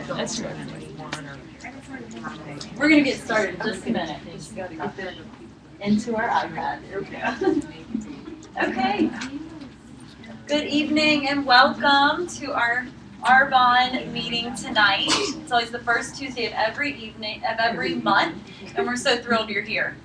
That's true. We're going to get started in just a minute. Just got to get into our iPad. There we go. Okay. Good evening and welcome to our Arbonne meeting tonight. It's always the first Tuesday of every month, and we're so thrilled you're here,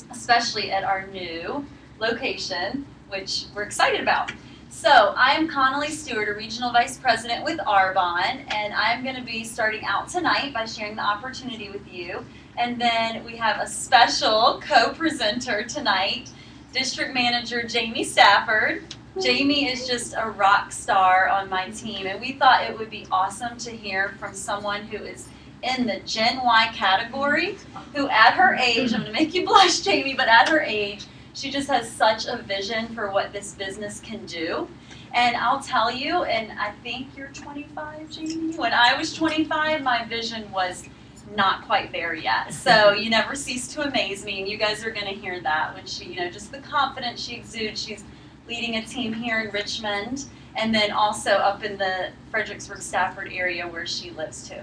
especially at our new location, which we're excited about. So I am Steward, a Regional Vice President with Arbonne, and I'm going to be starting out tonight by sharing the opportunity with you. And then we have a special co-presenter tonight, District Manager Jamie Stafford. Jamie is just a rock star on my team, and we thought it would be awesome to hear from someone who is in the Gen Y category, who at her age, I'm going to make you blush, Jamie, but at her age, she just has such a vision for what this business can do. And I'll tell you, and I think you're 25, Jamie. When I was 25, my vision was not quite there yet. So you never cease to amaze me, and you guys are going to hear that when she, just the confidence she exudes. She's leading a team here in Richmond, and then also up in the Fredericksburg, Stafford area where she lives too.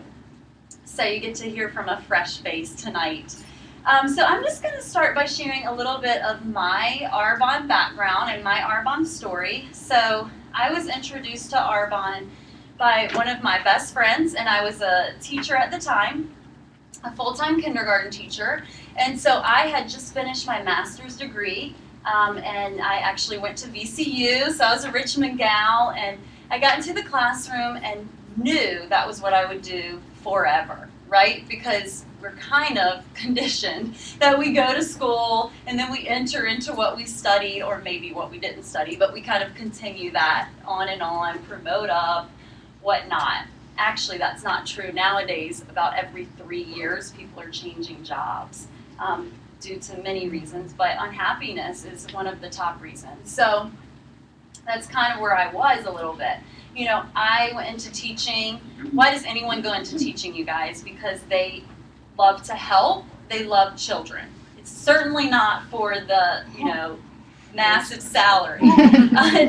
So you get to hear from a fresh face tonight. So I'm just going to start by sharing a little bit of my Arbonne background and my Arbonne story. So I was introduced to Arbonne by one of my best friends, and I was a teacher at the time, a full-time kindergarten teacher. And so I had just finished my master's degree, and I actually went to VCU, so I was a Richmond gal, and I got into the classroom and knew that was what I would do forever, right? Because we're kind of conditioned that we go to school and then we enter into what we studied, or maybe what we didn't study, but we kind of continue that on and on, promote up, whatnot. Actually, that's not true. Nowadays, about every 3 years, people are changing jobs due to many reasons, but unhappiness is one of the top reasons. So that's kind of where I was a little bit. I went into teaching. Why does anyone go into teaching, you guys? Because they love to help. They love children. It's certainly not for the, massive salary.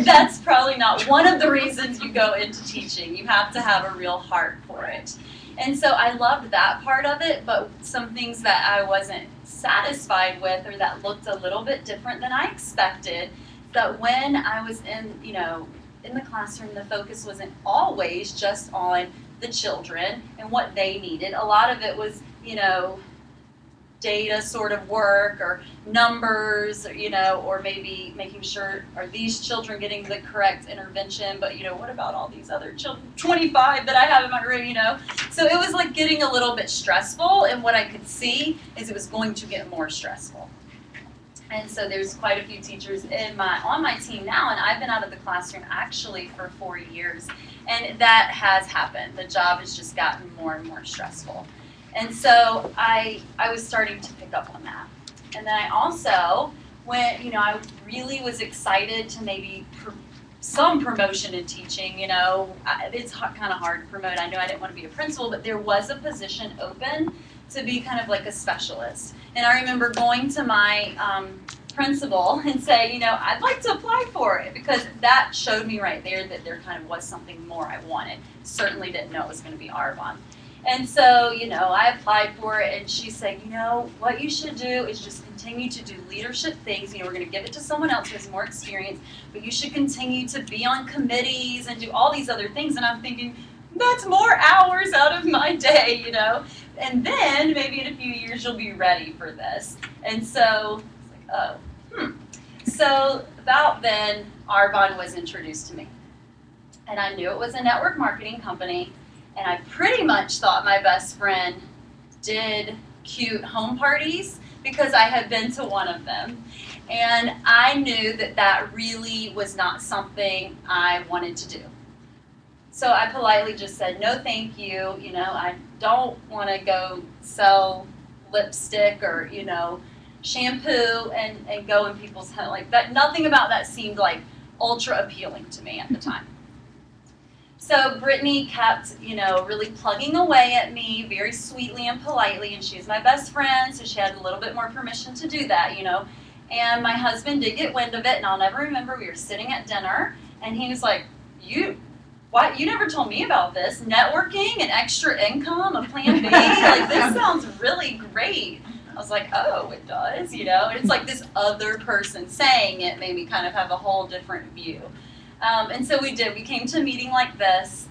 That's probably not one of the reasons you go into teaching. You have to have a real heart for it. And so I loved that part of it, but some things that I wasn't satisfied with, or that looked a little bit different than I expected, that when I was in the classroom, the focus wasn't always just on the children and what they needed. A lot of it was, data sort of work, or numbers, or maybe making sure, are these children getting the correct intervention, but what about all these other children, 25 that I have in my room, So it was like getting a little bit stressful, and what I could see is it was going to get more stressful. And so there's quite a few teachers on my team now, and I've been out of the classroom actually for 4 years, and that has happened. The job has just gotten more and more stressful. And so I was starting to pick up on that. And then I also went, I really was excited to maybe some promotion in teaching. It's kind of hard to promote. I know I didn't want to be a principal, but there was a position open to be kind of like a specialist. And I remember going to my principal and say, I'd like to apply for it, because that showed me right there that there kind of was something more I wanted. Certainly didn't know it was going to be Arbonne. And so, I applied for it, and she said, what you should do is just continue to do leadership things. We're going to give it to someone else who has more experience, but you should continue to be on committees and do all these other things. And I'm thinking, that's more hours out of my day, and then maybe in a few years you'll be ready for this. And so, it's like, So about then, Arbonne was introduced to me. And I knew it was a network marketing company. And I pretty much thought my best friend did cute home parties, because I had been to one of them. And I knew that that really was not something I wanted to do. So I politely just said, no thank you, I don't want to go sell lipstick or, shampoo and go in people's home. Like that, nothing about that seemed like ultra appealing to me at the time. So Brittany kept, really plugging away at me very sweetly and politely, and she's my best friend, so she had a little bit more permission to do that, And my husband did get wind of it, and I'll never remember, we were sitting at dinner, and he was like, you What? You never told me about this. Networking and extra income, a plan B? Like, this sounds really great. I was like, oh, it does, you know? And it's like this other person saying it made me kind of have a whole different view. And so we did. We came to a meeting like this.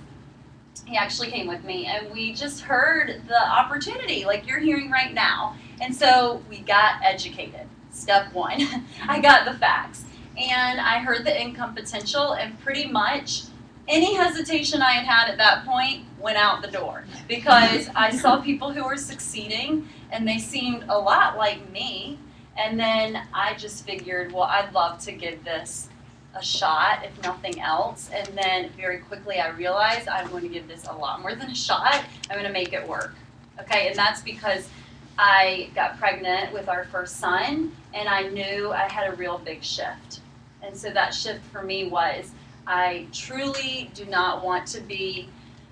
He actually came with me, and we just heard the opportunity like you're hearing right now. And so we got educated. Step one, I got the facts. And I heard the income potential, and pretty much any hesitation I had had at that point went out the door, because I saw people who were succeeding, and they seemed a lot like me. And then I just figured, well, I'd love to give this a shot, if nothing else. And then very quickly I realized I'm going to give this a lot more than a shot. I'm going to make it work. Okay, and that's because I got pregnant with our first son, and I knew I had a real big shift. And so that shift for me was, I truly do not want to be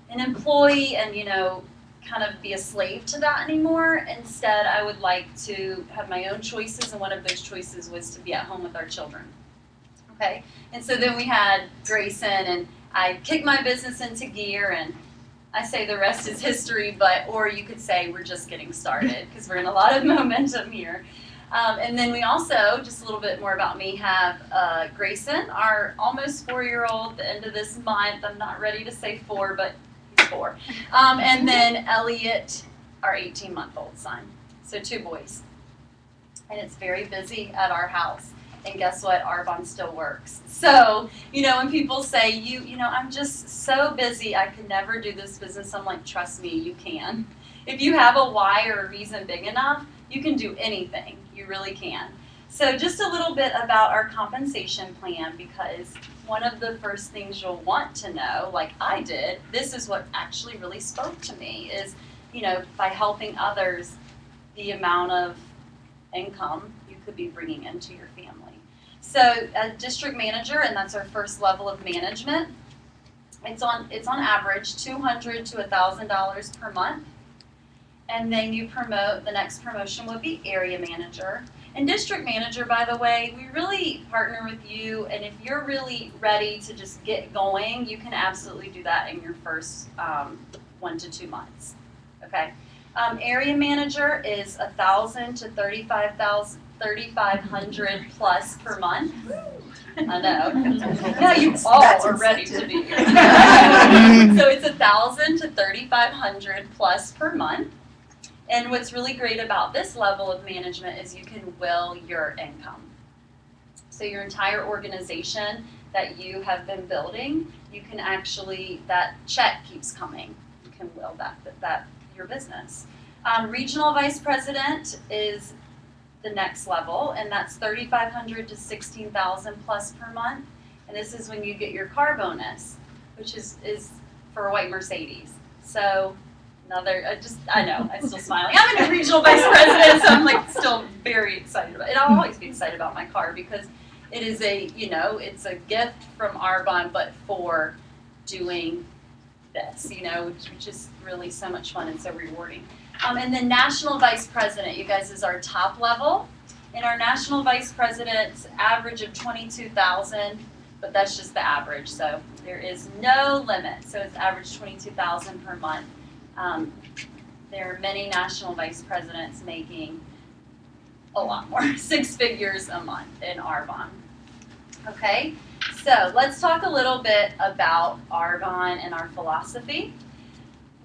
an employee and, you know, kind of be a slave to that anymore. Instead, I would like to have my own choices, and one of those choices was to be at home with our children. Okay, and so then we had Grayson, and I kicked my business into gear, and I say the rest is history, or you could say we're just getting started, because we're in a lot of momentum here. And then we also, just a little bit more about me, have Grayson, our almost 4-year-old, the end of this month. I'm not ready to say 4, but he's 4. And then Elliot, our 18-month-old son. So 2 boys. And it's very busy at our house. And guess what? Arbonne still works. So, you know, when people say, you know, I'm just so busy, I could never do this business, I'm like, trust me, you can. If you have a why or a reason big enough, you can do anything. You really can. So just a little bit about our compensation plan, because one of the first things you'll want to know, like I did, this is what actually really spoke to me, is, you know, by helping others, the amount of income you could be bringing into your family. So a district manager, and that's our first level of management, it's on average $200 to $1,000 per month. And then you promote, the next promotion would be area manager. And district manager, by the way, we really partner with you, and if you're really ready to just get going, you can absolutely do that in your first 1 to 2 months. Okay. Area manager is $1,000 to $3,500 plus per month. I know. Now you all are ready to be here. So it's $1,000 to $3,500 plus per month. And what's really great about this level of management is you can will your income. So your entire organization that you have been building, you can actually, that check keeps coming. You can will that your business. Regional vice president is the next level, and that's $3,500 to $16,000 plus per month. And this is when you get your car bonus, which is for a white Mercedes. So another, I know, I'm still smiling. I'm a new regional vice president, so I'm like still very excited about it. I'll always be excited about my car, because it is a, you know, it's a gift from Arbonne, but for doing this, you know, which is really so much fun and so rewarding. And then national vice president, you guys, is our top level. And our national vice president's average of $22,000, but that's just the average, so there is no limit. So it's average $22,000 per month. There are many national vice presidents making a lot more, 6 figures a month in Arbonne. Okay, so let's talk a little bit about Arbonne and our philosophy.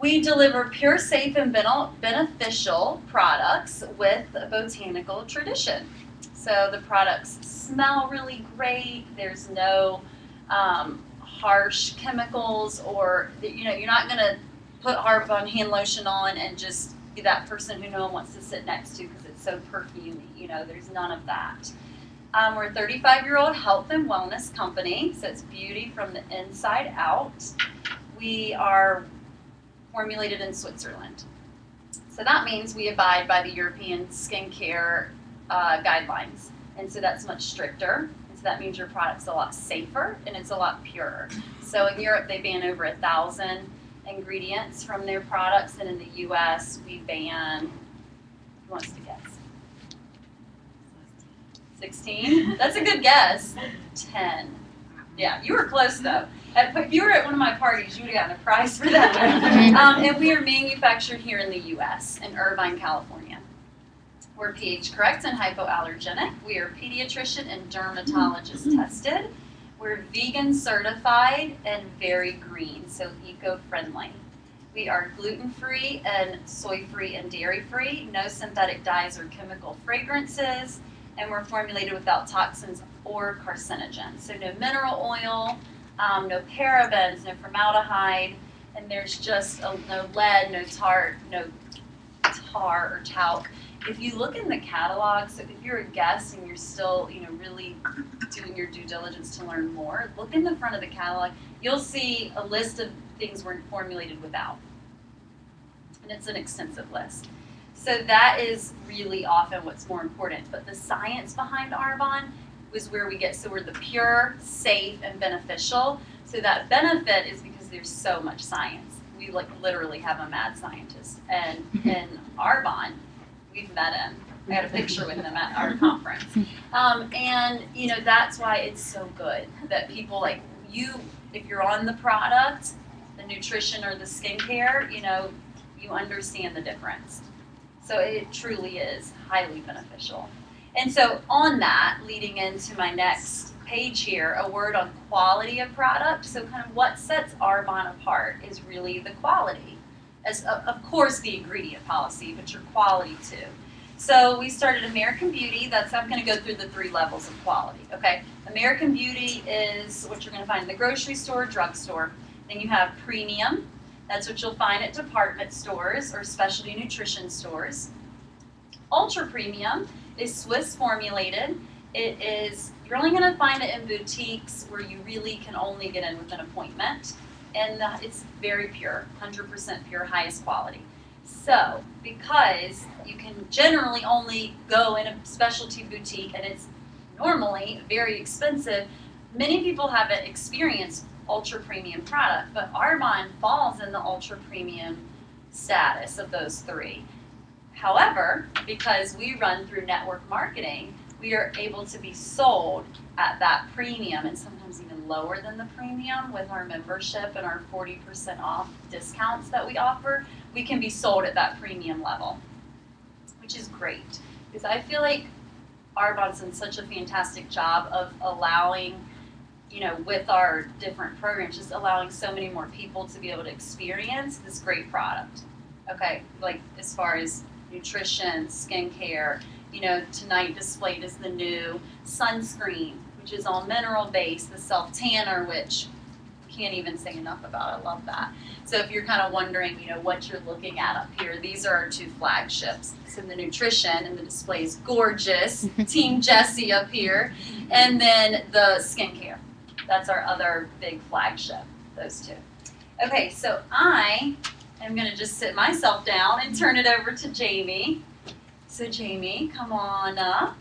We deliver pure, safe, and beneficial products with a botanical tradition. So the products smell really great. There's no harsh chemicals, or, you know, you're not going to put Arbonne hand lotion on and just be that person who no one wants to sit next to because it's so perfumey. You know, there's none of that. We're a 35-year-old health and wellness company, so it's beauty from the inside out. We are formulated in Switzerland. So that means we abide by the European skincare guidelines. And so that's much stricter. And so that means your product's a lot safer and it's a lot purer. So in Europe, they ban over 1,000 ingredients from their products. And in the US, we ban, who wants to guess? 16? That's a good guess. 10. Yeah, you were close though. If you were at one of my parties, you would have gotten a prize for that. And we are manufactured here in the U.S., in Irvine, California. We're pH correct and hypoallergenic. We are pediatrician and dermatologist tested. We're vegan certified and very green, so eco-friendly. We are gluten-free and soy-free and dairy-free, no synthetic dyes or chemical fragrances, and we're formulated without toxins or carcinogens. So no mineral oil, no parabens, no formaldehyde, and there's just no lead, no tar or talc. If you look in the catalog, so if you're a guest and you're still, really doing your due diligence to learn more, look in the front of the catalog. You'll see a list of things we're formulated without. And it's an extensive list. So that is really often what's more important. But the science behind Arbonne was where we get, so we're the pure, safe, and beneficial. So that benefit is because there's so much science. We literally have a mad scientist. And in Arbonne, we've met him. I had a picture with him at our conference. And that's why it's so good that people like you, if you're on the product, the nutrition or the skincare, you understand the difference. So it truly is highly beneficial. And so on that, leading into my next page here, a word on quality of product. So kind of what sets Arbonne apart is really the quality. As of course the ingredient policy, but your quality too. So we started American Beauty. I'm going to go through the 3 levels of quality. Okay, American Beauty is what you're going to find in the grocery store, drugstore. Then you have premium. That's what you'll find at department stores or specialty nutrition stores. Ultra premium is Swiss formulated. You're only going to find it in boutiques where you really can only get in with an appointment. And it's very pure, 100% pure, highest quality. So, because you can generally only go in a specialty boutique and it's normally very expensive, many people haven't experienced ultra premium product, but Arbonne falls in the ultra premium status of those 3. However, because we run through network marketing, we are able to be sold at that premium and sometimes even lower than the premium with our membership and our 40% off discounts that we offer. We can be sold at that premium level, which is great because I feel like Arbonne's done such a fantastic job of allowing, with our different programs, just allowing so many more people to be able to experience this great product. Okay, like as far as nutrition, skincare, tonight displayed is the new sunscreen, which is all mineral based, the self tanner, which can't even say enough about. I love that. So if you're kind of wondering, what you're looking at up here, these are our 2 flagships. So the nutrition and the display is gorgeous. Team Jessie up here. And then the skincare. That's our other big flagship, those 2. Okay, so I am going to just sit myself down and turn it over to Jamie. So Jamie, come on up.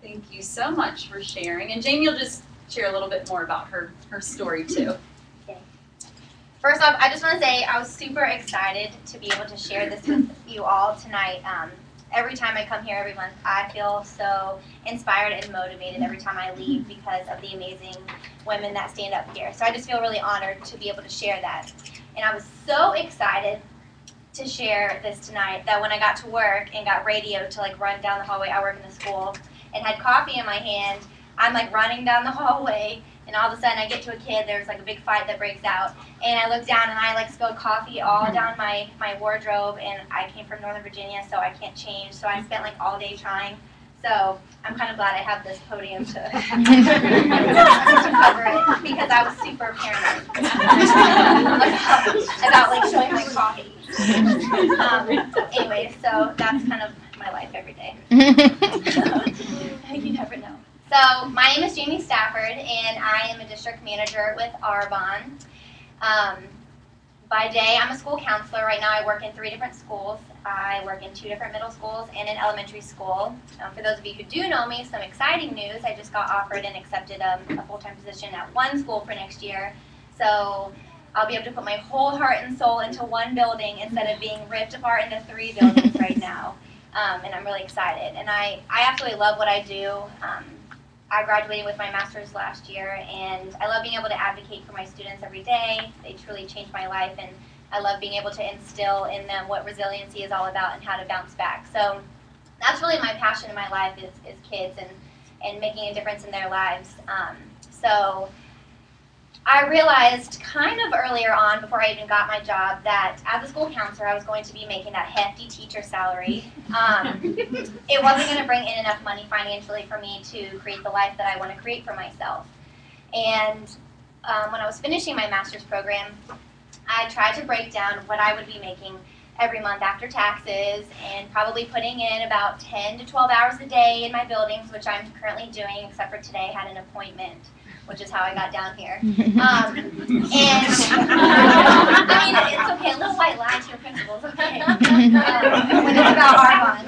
Thank you so much for sharing. And Jamie will just share a little bit more about her story too. Okay. First off, I just want to say I was super excited to be able to share this with you all tonight. Every time I come here every month, I feel so inspired and motivated every time I leave because of the amazing women that stand up here. So I just feel really honored to be able to share that. And I was so excited to share this tonight that when I got to work and got radio to run down the hallway, I work in the school, and had coffee in my hand, I'm running down the hallway, and all of a sudden I get to a kid, there's a big fight that breaks out, and I look down and I spilled coffee all down my wardrobe, and I came from Northern Virginia, so I can't change, so I spent all day trying. So I'm kind of glad I have this podium to, to cover it, because I was super paranoid about showing my coffee. Anyway, so that's kind of my life every day. You never know. So my name is Jamie Stafford, and I am a district manager with Arbonne. By day, I'm a school counselor. Right now, I work in 3 different schools. I work in 2 different middle schools and an elementary school. For those of you who do know me, some exciting news. I just got offered and accepted a full-time position at 1 school for next year. So I'll be able to put my whole heart and soul into 1 building instead of being ripped apart into 3 buildings right now. And I'm really excited. And I absolutely love what I do. I graduated with my master's last year, and I love being able to advocate for my students every day. They truly changed my life, and I love being able to instill in them what resiliency is all about and how to bounce back. So that's really my passion in my life is kids and making a difference in their lives. So I realized kind of earlier on, before I even got my job, that as a school counselor, I was going to be making that hefty teacher salary. It wasn't going to bring in enough money financially for me to create the life that I want to create for myself. And when I was finishing my master's program, I tried to break down what I would be making every month after taxes, and probably putting in about 10 to 12 hours a day in my buildings, which I'm currently doing, except for today I had an appointment, which is how I got down here. And I mean, it's okay, a little white lie to your principals, okay? When it's about Arbonne.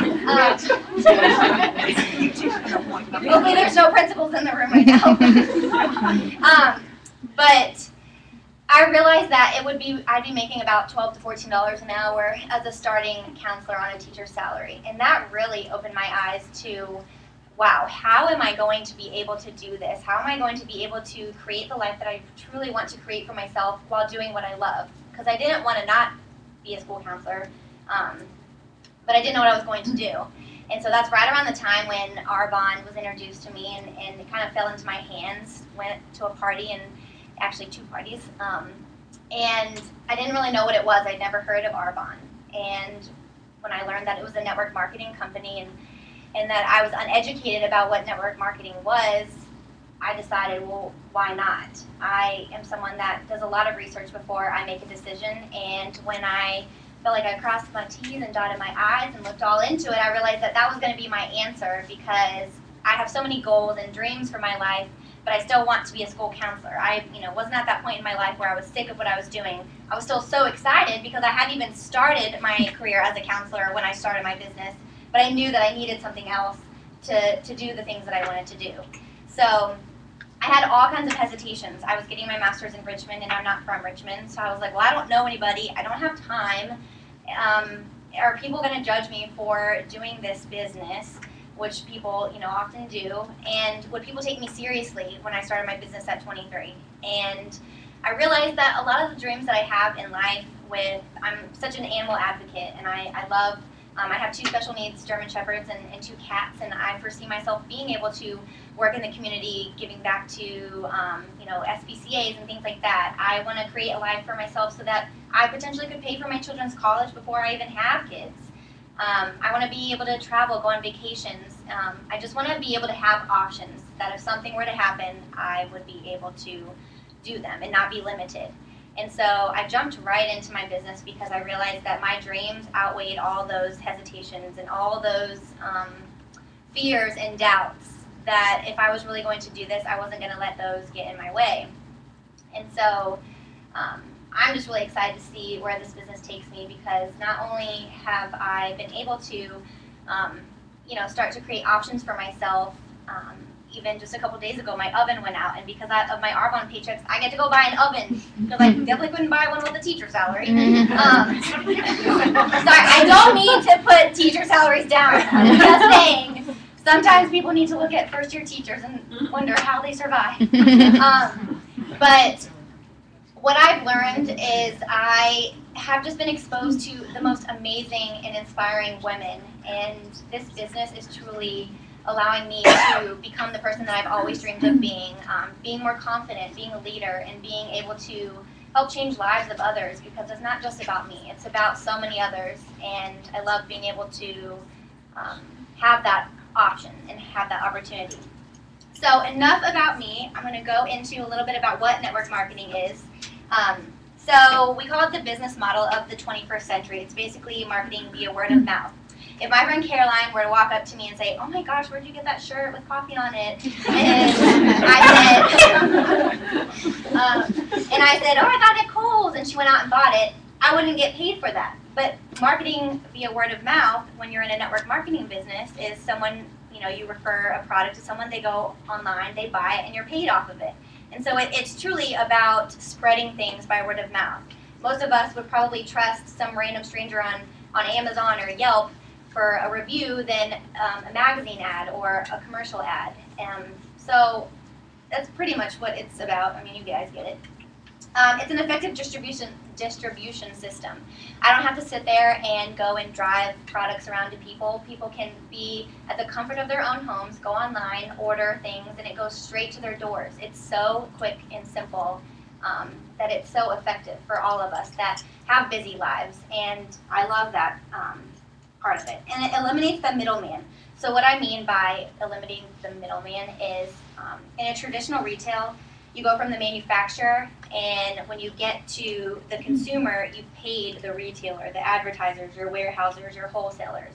Hopefully there's no principals in the room right now. But I realized that I'd be making about $12 to $14 an hour as a starting counselor on a teacher's salary. And that really opened my eyes to, wow, how am I going to be able to do this? How am I going to be able to create the life that I truly want to create for myself while doing what I love? Because I didn't want to not be a school counselor, but I didn't know what I was going to do. And so that's right around the time when Arbonne was introduced to me, and it kind of fell into my hands. Went to a party, and actually 2 parties, and I didn't really know what it was. I'd never heard of Arbonne. And when I learned that it was a network marketing company and that I was uneducated about what network marketing was, I decided, well, why not? I am someone that does a lot of research before I make a decision, and when I felt like I crossed my T's and dotted my I's and looked all into it, I realized that that was going to be my answer, because I have so many goals and dreams for my life, but I still want to be a school counselor. I wasn't at that point in my life where I was sick of what I was doing. I was still so excited because I hadn't even started my career as a counselor when I started my business, but I knew that I needed something else to do the things that I wanted to do. So I had all kinds of hesitations. I was getting my master's in Richmond, and I'm not from Richmond, so I was like, well, I don't know anybody. I don't have time. Are people going to judge me for doing this business? Which people, often do, and would people take me seriously when I started my business at 23? And I realized that a lot of the dreams that I have in life I'm such an animal advocate, and I love, I have 2 special needs German Shepherds and 2 cats, and I foresee myself being able to work in the community, giving back to, SPCAs and things like that. I want to create a life for myself so that I potentially could pay for my children's college before I even have kids. I want to be able to travel, go on vacations. I just want to be able to have options that if something were to happen, I would be able to do them and not be limited. And so I jumped right into my business because I realized that my dreams outweighed all those hesitations and all those fears and doubts, that if I was really going to do this, I wasn't going to let those get in my way. And so I'm just really excited to see where this business takes me, because not only have I been able to, start to create options for myself. Even just a couple days ago, my oven went out, and because of my Arbonne paychecks, I get to go buy an oven, because I definitely couldn't buy one with a teacher salary. So I don't mean to put teacher salaries down. I'm just saying, sometimes people need to look at first-year teachers and wonder how they survive. But what I've learned is I have just been exposed to the most amazing and inspiring women, and this business is truly allowing me to become the person that I've always dreamed of being more confident, being a leader, and being able to help change lives of others, because it's not just about me, it's about so many others, and I love being able to have that option and have that opportunity. So enough about me. I'm going to go into a little bit about what network marketing is. So we call it the business model of the 21st century. It's basically marketing via word of mouth. If my friend Caroline were to walk up to me and say, "Oh my gosh, where'd you get that shirt with coffee on it?" And I said, "Oh, I got it at Kohl's," and she went out and bought it, I wouldn't get paid for that. But marketing via word of mouth, when you're in a network marketing business, is someone, you refer a product to someone, they go online, they buy it, and you're paid off of it. And so it's truly about spreading things by word of mouth. Most of us would probably trust some random stranger on Amazon or Yelp for a review than a magazine ad or a commercial ad. So that's pretty much what it's about. I mean, you guys get it. It's an effective distribution system. I don't have to sit there and go and drive products around to people. People can be at the comfort of their own homes, go online, order things, and it goes straight to their doors. It's so quick and simple that it's so effective for all of us that have busy lives, and I love that part of it. And it eliminates the middleman. So what I mean by eliminating the middleman is in a traditional retail, you go from the manufacturer, and when you get to the consumer, you paid the retailer, the advertisers, your warehousers, your wholesalers.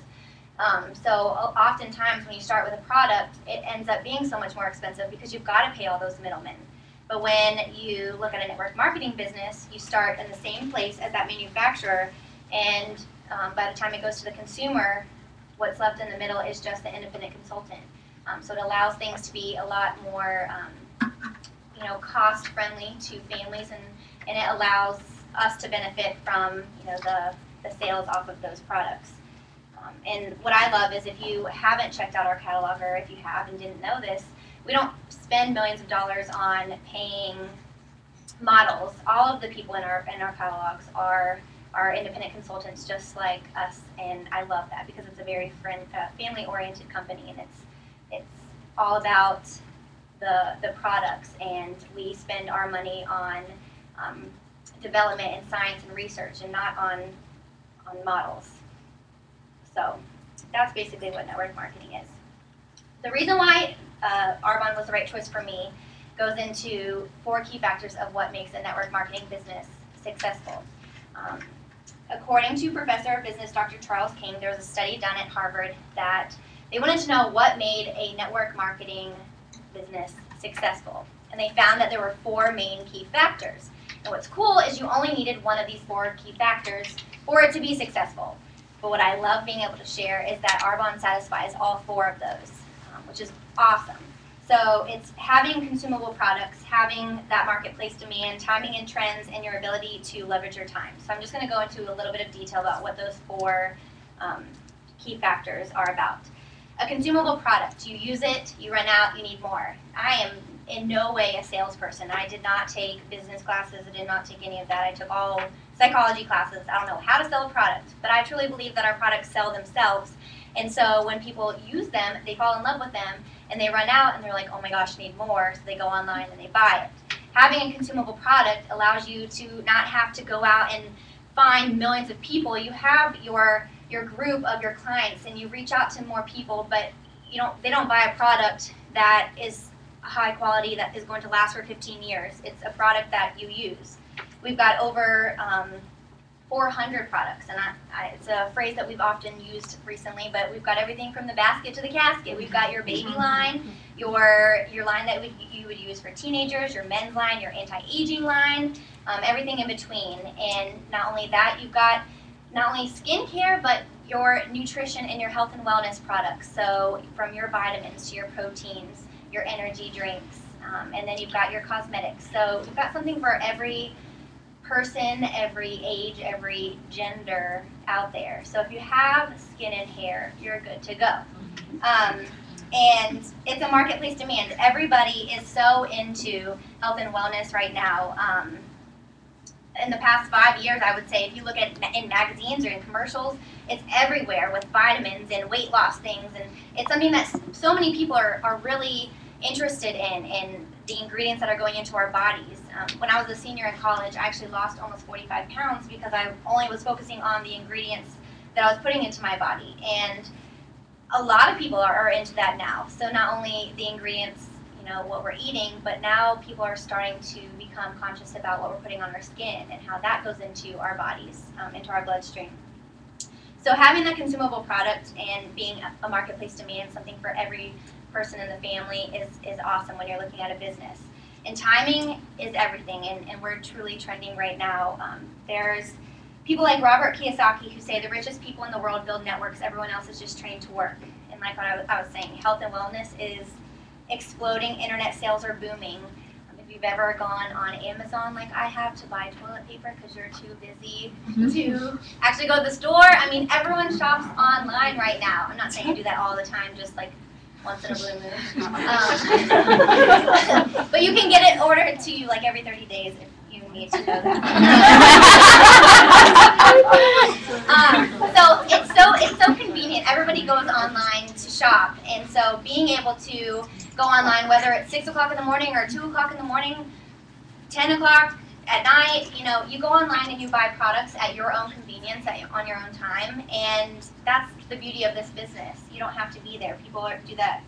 So oftentimes when you start with a product, it ends up being so much more expensive because you've got to pay all those middlemen. But when you look at a network marketing business, you start in the same place as that manufacturer, and by the time it goes to the consumer, what's left in the middle is just the independent consultant. So it allows things to be a lot more cost-friendly to families, and it allows us to benefit from the sales off of those products. And what I love is if you haven't checked out our catalog, or if you have and didn't know this, we don't spend millions of dollars on paying models. All of the people in our catalogs are independent consultants just like us, and I love that because it's a very family-oriented company, and it's all about the products, and we spend our money on development and science and research, and not on models. So that's basically what network marketing is. The reason why Arbonne was the right choice for me goes into 4 key factors of what makes a network marketing business successful. According to Professor of Business Dr. Charles King, there was a study done at Harvard that they wanted to know what made a network marketing business successful. And they found that there were 4 main key factors. And what's cool is you only needed one of these 4 key factors for it to be successful. But what I love being able to share is that Arbonne satisfies all 4 of those, which is awesome. So it's having consumable products, having that marketplace demand, timing and trends, and your ability to leverage your time. So I'm just going to go into a little bit of detail about what those 4 key factors are about. A consumable product, you use it, you run out, you need more. I am in no way a salesperson. I did not take business classes, I did not take any of that. I took all psychology classes. I don't know how to sell a product, but I truly believe that our products sell themselves. And so when people use them, they fall in love with them, and they run out, and they're like, oh my gosh, I need more, so they go online and they buy it. Having a consumable product allows you to not have to go out and find millions of people. You have your group of your clients, and you reach out to more people, but they don't buy a product that is high quality, that is going to last for 15 years. It's a product that you use. We've got over 400 products, and it's a phrase that we've often used recently, but we've got everything from the basket to the casket. We've got your baby line, your line that you would use for teenagers, your men's line, your anti-aging line, everything in between. And not only that, you've got not only skincare, but your nutrition and your health and wellness products. So from your vitamins to your proteins, your energy drinks, and then you've got your cosmetics. So you've got something for every person, every age, every gender out there. So if you have skin and hair, you're good to go. And it's a marketplace demand. Everybody is so into health and wellness right now. In the past 5 years, I would say, if you look at in magazines or in commercials, it's everywhere with vitamins and weight loss things. And it's something that so many people are really interested in the ingredients that are going into our bodies. When I was a senior in college, I actually lost almost 45 pounds because I only was focusing on the ingredients that I was putting into my body. And a lot of people are into that now. So not only the ingredients, what we're eating, but now people are starting to become conscious about what we're putting on our skin and how that goes into our bodies, into our bloodstream. So having that consumable product and being a marketplace demand, something for every person in the family, is awesome when you're looking at a business. And timing is everything, and we're truly trending right now. There's people like Robert Kiyosaki who say the richest people in the world build networks, everyone else is just trained to work. And like what I was saying, health and wellness is exploding, internet sales are booming. If you've ever gone on Amazon like I have to buy toilet paper because you're too busy to actually go to the store, I mean, everyone shops online right now. I'm not saying you do that all the time, just like once in a blue moon. But you can get it ordered to you like every 30 days if you need to know that. So it's so convenient. Everybody goes online to shop, and so being able to go online, whether it's 6 o'clock in the morning or 2 o'clock in the morning, 10 o'clock at night, you go online and you buy products at your own convenience, on your own time, and that's the beauty of this business. You don't have to be there. People do that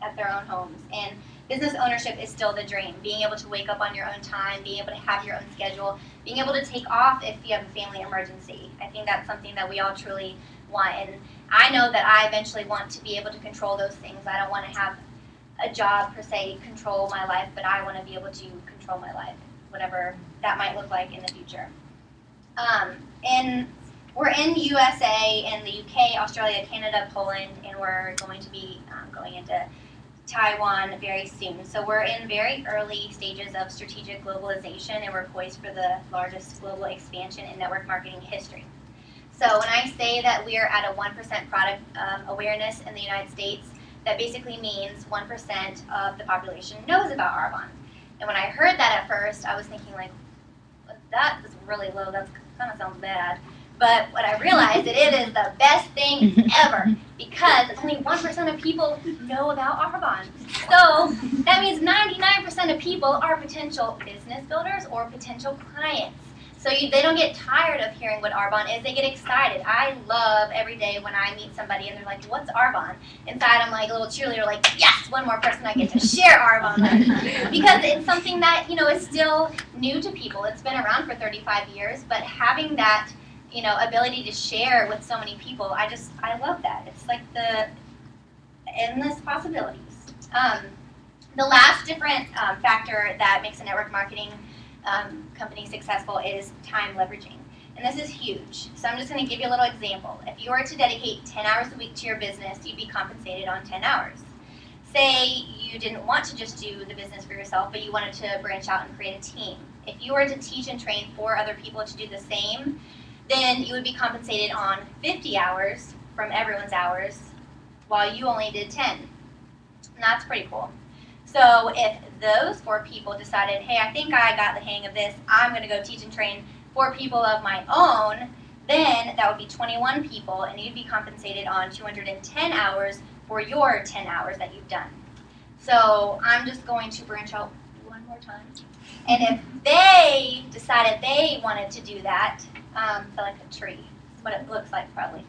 at their own homes, and business ownership is still the dream. Being able to wake up on your own time, being able to have your own schedule, being able to take off if you have a family emergency. I think that's something that we all truly want, and I know that I eventually want to be able to control those things. I don't want to have a job per se control my life, but I want to be able to control my life, whatever that might look like in the future. And we're in USA and the UK, Australia, Canada, Poland, and we're going to be going into Taiwan very soon. So we're in very early stages of strategic globalization, and we're poised for the largest global expansion in network marketing history. So when I say that we are at a 1% product awareness in the United States, that basically means 1% of the population knows about Arbonne. And when I heard that at first, I was thinking like, that is really low, that kind of sounds bad. But what I realized, it is the best thing ever, because only 1% of people know about Arbonne. So that means 99% of people are potential business builders or potential clients. So they don't get tired of hearing what Arbonne is, they get excited. I love every day when I meet somebody and they're like, what's Arbonne? Inside I'm like a little cheerleader, like, yes, one more person I get to share Arbonne with. Because it's something that, is still new to people. It's been around for 35 years, but having that, ability to share with so many people, I love that. It's like the endless possibilities. The last different factor that makes a network marketing company successful is time leveraging. And this is huge. So I'm just going to give you a little example. If you were to dedicate 10 hours a week to your business, you'd be compensated on 10 hours. Say you didn't want to just do the business for yourself, but you wanted to branch out and create a team. If you were to teach and train 4 other people to do the same, then you would be compensated on 50 hours from everyone's hours, while you only did 10. And that's pretty cool. So if those 4 people decided, hey, I think I got the hang of this, I'm going to go teach and train 4 people of my own, then that would be 21 people, and you'd be compensated on 210 hours for your 10 hours that you've done. So I'm just going to branch out one more time. And if they decided they wanted to do that, so like a tree, that's what it looks like probably,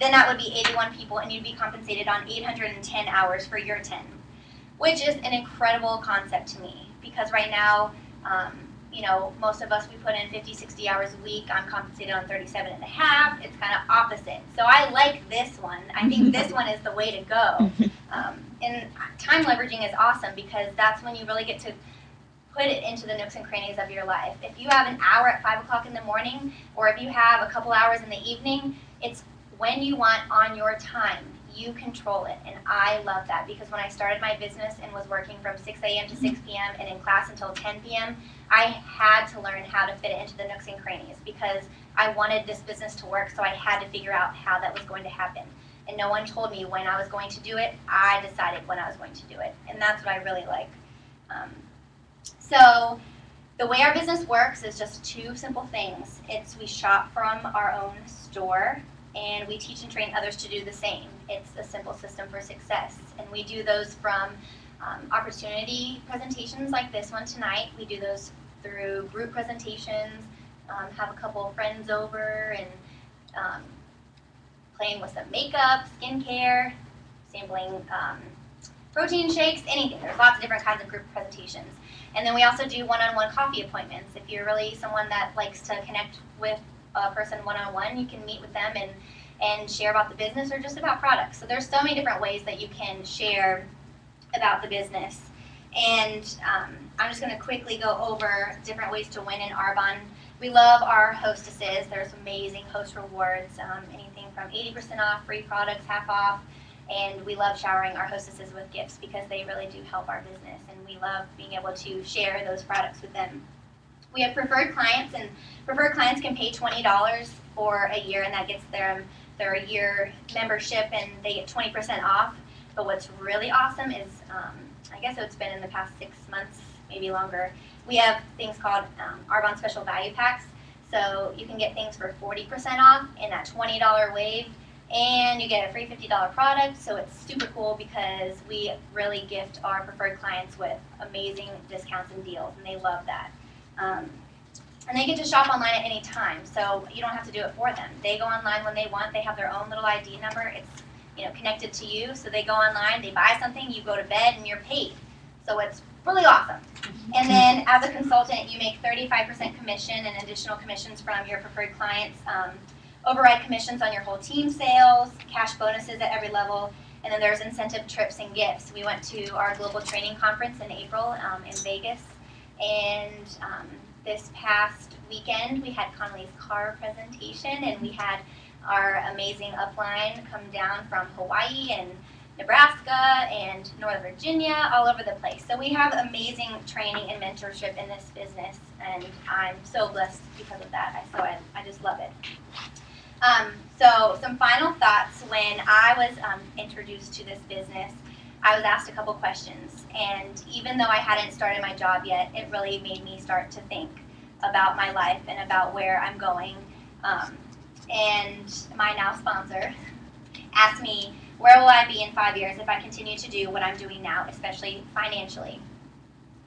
then that would be 81 people, and you'd be compensated on 810 hours for your 10, which is an incredible concept to me, because right now, most of us, we put in 50, 60 hours a week. I'm compensated on 37 and a half. It's kind of opposite. So I like this one. I think this one is the way to go. And time leveraging is awesome, because that's when you really get to put it into the nooks and crannies of your life. If you have an hour at 5 o'clock in the morning, or if you have a couple hours in the evening, it's when you want on your time. You control it, and I love that, because when I started my business and was working from 6 a.m. to 6 p.m. and in class until 10 p.m., I had to learn how to fit it into the nooks and crannies, because I wanted this business to work, so I had to figure out how that was going to happen. And no one told me when I was going to do it. I decided when I was going to do it, and that's what I really like. So the way our business works is just 2 simple things. We shop from our own store, and we teach and train others to do the same. It's a simple system for success. And we do those from opportunity presentations like this one tonight. We do those through group presentations, have a couple of friends over, and playing with some makeup, skincare, sampling protein shakes, anything. There's lots of different kinds of group presentations. And then we also do one-on-one coffee appointments. If you're really someone that likes to connect with a person one-on-one, you can meet with them and share about the business or just about products. So there's so many different ways that you can share about the business. And I'm just going to quickly go over different ways to win in Arbonne. We love our hostesses. There's amazing host rewards, anything from 80% off, free products, half off. And we love showering our hostesses with gifts, because they really do help our business, and we love being able to share those products with them. We have preferred clients, and preferred clients can pay $20 for a year, and that gets them their year membership and they get 20% off. But what's really awesome is, I guess it's been in the past 6 months, maybe longer, we have things called Arbonne Special Value Packs. So you can get things for 40% off in that $20 wave, and you get a free $50 product. So it's super cool because we really gift our preferred clients with amazing discounts and deals, and they love that. And they get to shop online at any time, so you don't have to do it for them. They go online when they want. They have their own little ID number. It's connected to you, so they go online, they buy something, you go to bed, and you're paid. So it's really awesome. And then as a consultant, you make 35% commission and additional commissions from your preferred clients, override commissions on your whole team sales, cash bonuses at every level, and then there's incentive trips and gifts. We went to our global training conference in April in Vegas, and this past weekend we had Connolly's car presentation, and we had our amazing upline come down from Hawaii and Nebraska and Northern Virginia, all over the place. So we have amazing training and mentorship in this business, and I'm so blessed because of that. So I just love it. So some final thoughts. When I was introduced to this business, I was asked a couple questions, and even though I hadn't started my job yet, it really made me start to think about my life and about where I'm going. And my now sponsor asked me, where will I be in 5 years if I continue to do what I'm doing now, especially financially?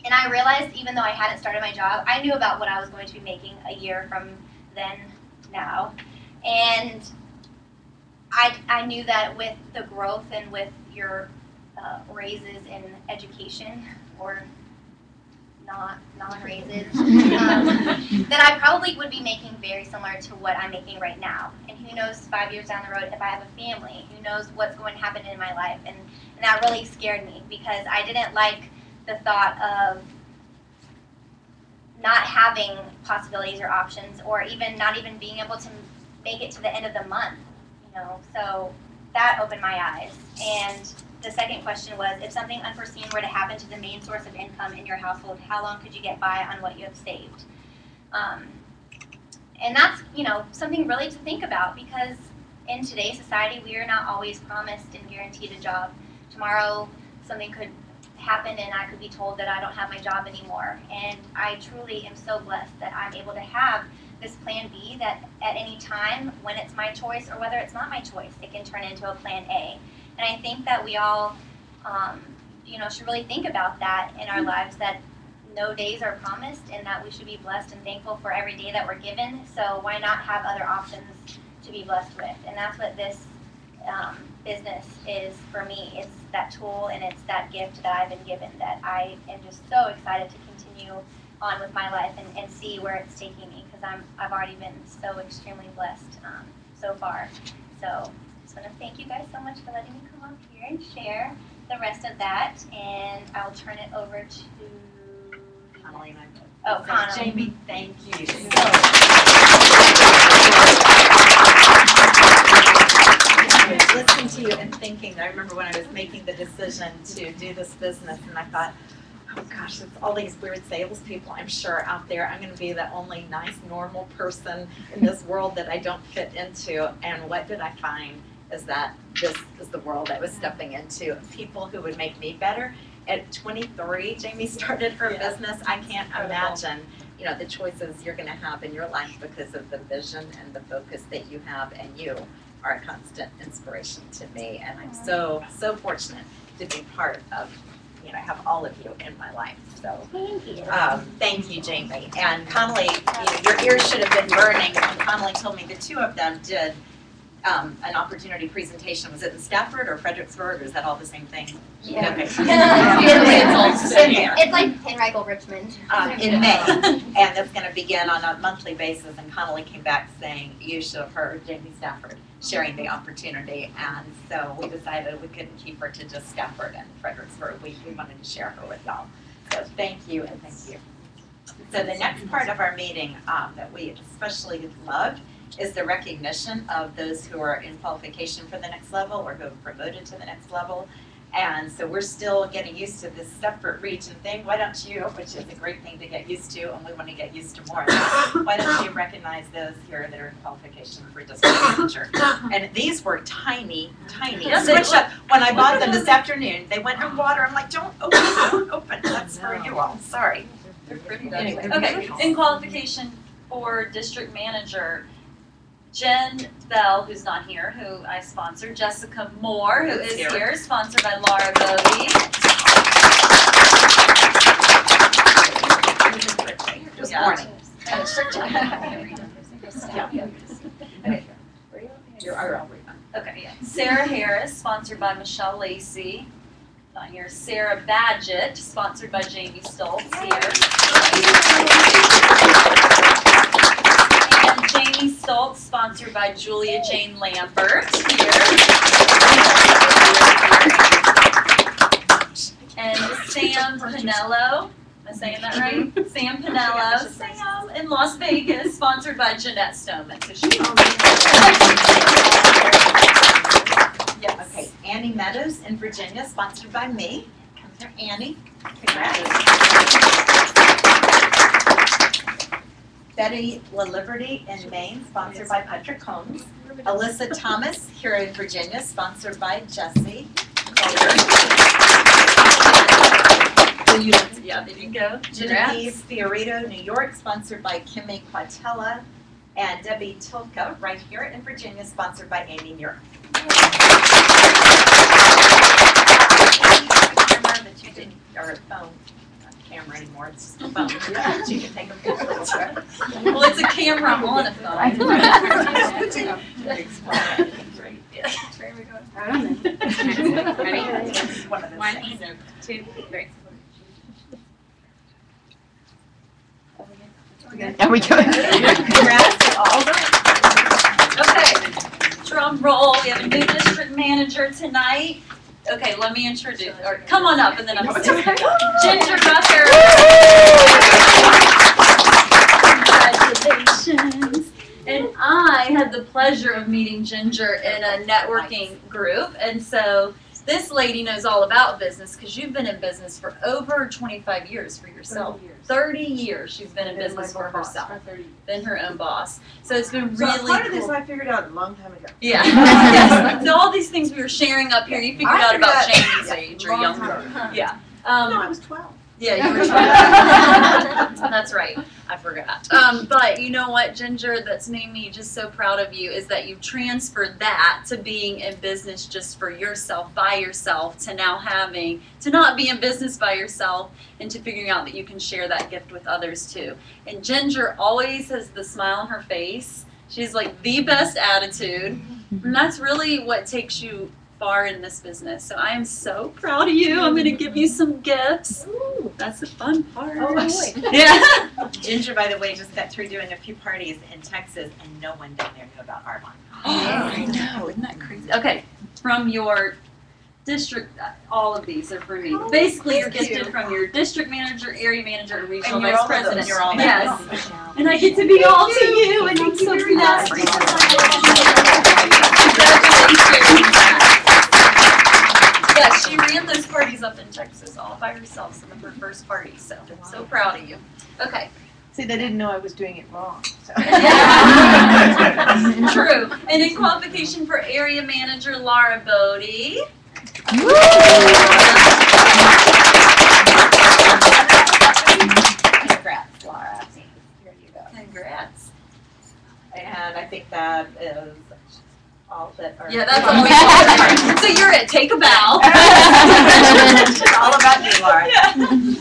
And I realized, even though I hadn't started my job, I knew about what I was going to be making a year from then now. And I knew that with the growth and with your raises in education, or non-raises, that I probably would be making very similar to what I'm making right now. And who knows 5 years down the road if I have a family, who knows what's going to happen in my life. And that really scared me because I didn't like the thought of not having possibilities or options, or even not even being able to make it to the end of the month, So that opened my eyes. And the second question was, if something unforeseen were to happen to the main source of income in your household, how long could you get by on what you have saved? And that's, something really to think about, because in today's society, we are not always promised and guaranteed a job. Tomorrow, something could happen and I could be told that I don't have my job anymore. And I truly am so blessed that I'm able to have this plan B, that at any time, when it's my choice or whether it's not my choice, it can turn into a plan A. And I think that we all, should really think about that in our lives, that no days are promised and that we should be blessed and thankful for every day that we're given. So why not have other options to be blessed with? And that's what this business is for me. It's that tool and it's that gift that I've been given, that I am just so excited to continue on with my life and see where it's taking me, because I've already been so extremely blessed so far. So I just want to thank you guys so much for letting me come up here and share the rest of that, and I'll turn it over to Connolly and I. Oh, Connolly. Jamie, thank you. Listening to you and thinking, I remember when I was making the decision to do this business, and I thought, oh gosh, it's all these weird salespeople, I'm sure, out there. I'm going to be the only nice, normal person in this world that I don't fit into. And what did I find is that this is the world I was stepping into. People who would make me better. At 23, Jamie started her business. I can't imagine, the choices you're going to have in your life because of the vision and the focus that you have, and you are a constant inspiration to me. And I'm so, so fortunate to be part of, have all of you in my life. So thank you, Jamie. And Connolly, your ears should have been burning when Connolly told me the two of them did an opportunity presentation. Was it in Stafford or Fredericksburg, or is that all the same thing? Yeah. Okay. It's like Henrico Richmond. In May, and it's going to begin on a monthly basis. And Connolly came back saying, you should have heard Jamie Stafford sharing the opportunity, and so we decided we couldn't keep her to just Stafford and Fredericksburg. We wanted to share her with y'all. So thank you, and thank you. So the next part of our meeting that we especially loved is the recognition of those who are in qualification for the next level or who have promoted to the next level. And so we're still getting used to this separate region thing. Why don't you, which is a great thing to get used to, and we want to get used to more of that, why don't you recognize those here that are qualifications for district manager? And these were tiny, tiny. Yeah, Switch up. When I bought them this afternoon, they went in water. I'm like, don't open. That's for you all. Sorry. They're pretty. Anyway. Okay, Okay. in qualification for district manager, Jen Bell, who's not here, who I sponsored, Jessica Moore, who is here, sponsored by Laura Bodie. This morning. Okay, yeah. Sarah Harris, sponsored by Michelle Lacey. Not here. Sarah Badgett, sponsored by Jamie Stoltz, here. And Jamie Stoltz, sponsored by Julia Jane Lambert, here. And Sam Pinello, am I saying that right? Sam Pinello, Sam in Las Vegas, sponsored by Jeanette Stoneman. So she Yes. Okay, Annie Meadows in Virginia, sponsored by me. Come here, Annie. Congrats. Betty La Liberty in Maine, sponsored by Patrick Holmes. Alyssa Thomas here in Virginia, sponsored by Jesse Collier. yeah, there you go. Genevieve Fiorito, New York, sponsored by Kimmy Quatella. And Debbie Tilka, right here in Virginia, sponsored by Amy Muir. Camera that you didn't, or phone, not camera anymore, it's just a phone. You can take a picture. Well, it's a camera on a phone. Ready? One of those things. 1, 2, 3. There we go. Congrats to all. Okay, drum roll. We have a new district manager tonight. Okay, let me introduce, or come on up and then I'm saying Ginger Rucker. Congratulations. And I had the pleasure of meeting Ginger in a networking group, and so this lady knows all about business because you've been in business for over 25 years for yourself. 30 years she's been in business for herself. Been her own boss. So it's been really part of cool. this I figured out a long time ago. Yeah. Yes. So all these things we were sharing up here, you figured out about Jamie's age or long younger. time. Yeah. No, I was 12. Yeah, you were 12. That's right. I forgot. But you know what, Ginger, that's made me just so proud of you is that you've transferred that to being in business just for yourself, by yourself, to now having, to not be in business by yourself, and to figuring out that you can share that gift with others too. And Ginger always has the smile on her face. She's like the best attitude. And that's really what takes you far in this business. So I am so proud of you. I'm going to give you some gifts. Ooh, that's the fun part. Oh, boy. Yeah. Ginger, by the way, just got through doing a few parties in Texas, and no one down there knew about Arbonne. I know, isn't that crazy? Okay, from your district, all of these are for me. Basically, you're gifted from your district manager, area manager, and regional vice president. You're all yes. And I get to be all to you, and I'm so blessed. Congratulations. Yeah, she ran those parties up in Texas all by herself, some of her first parties, so I'm so proud of you. Okay. See, they didn't know I was doing it wrong. So. True. And in qualification for area manager, Laura Bodie. Congrats, Laura. Here you go. Congrats. And I think that is all that are. Yeah, that's all we got. So you're it. Take a bow. It's all about you, Laura. Yeah.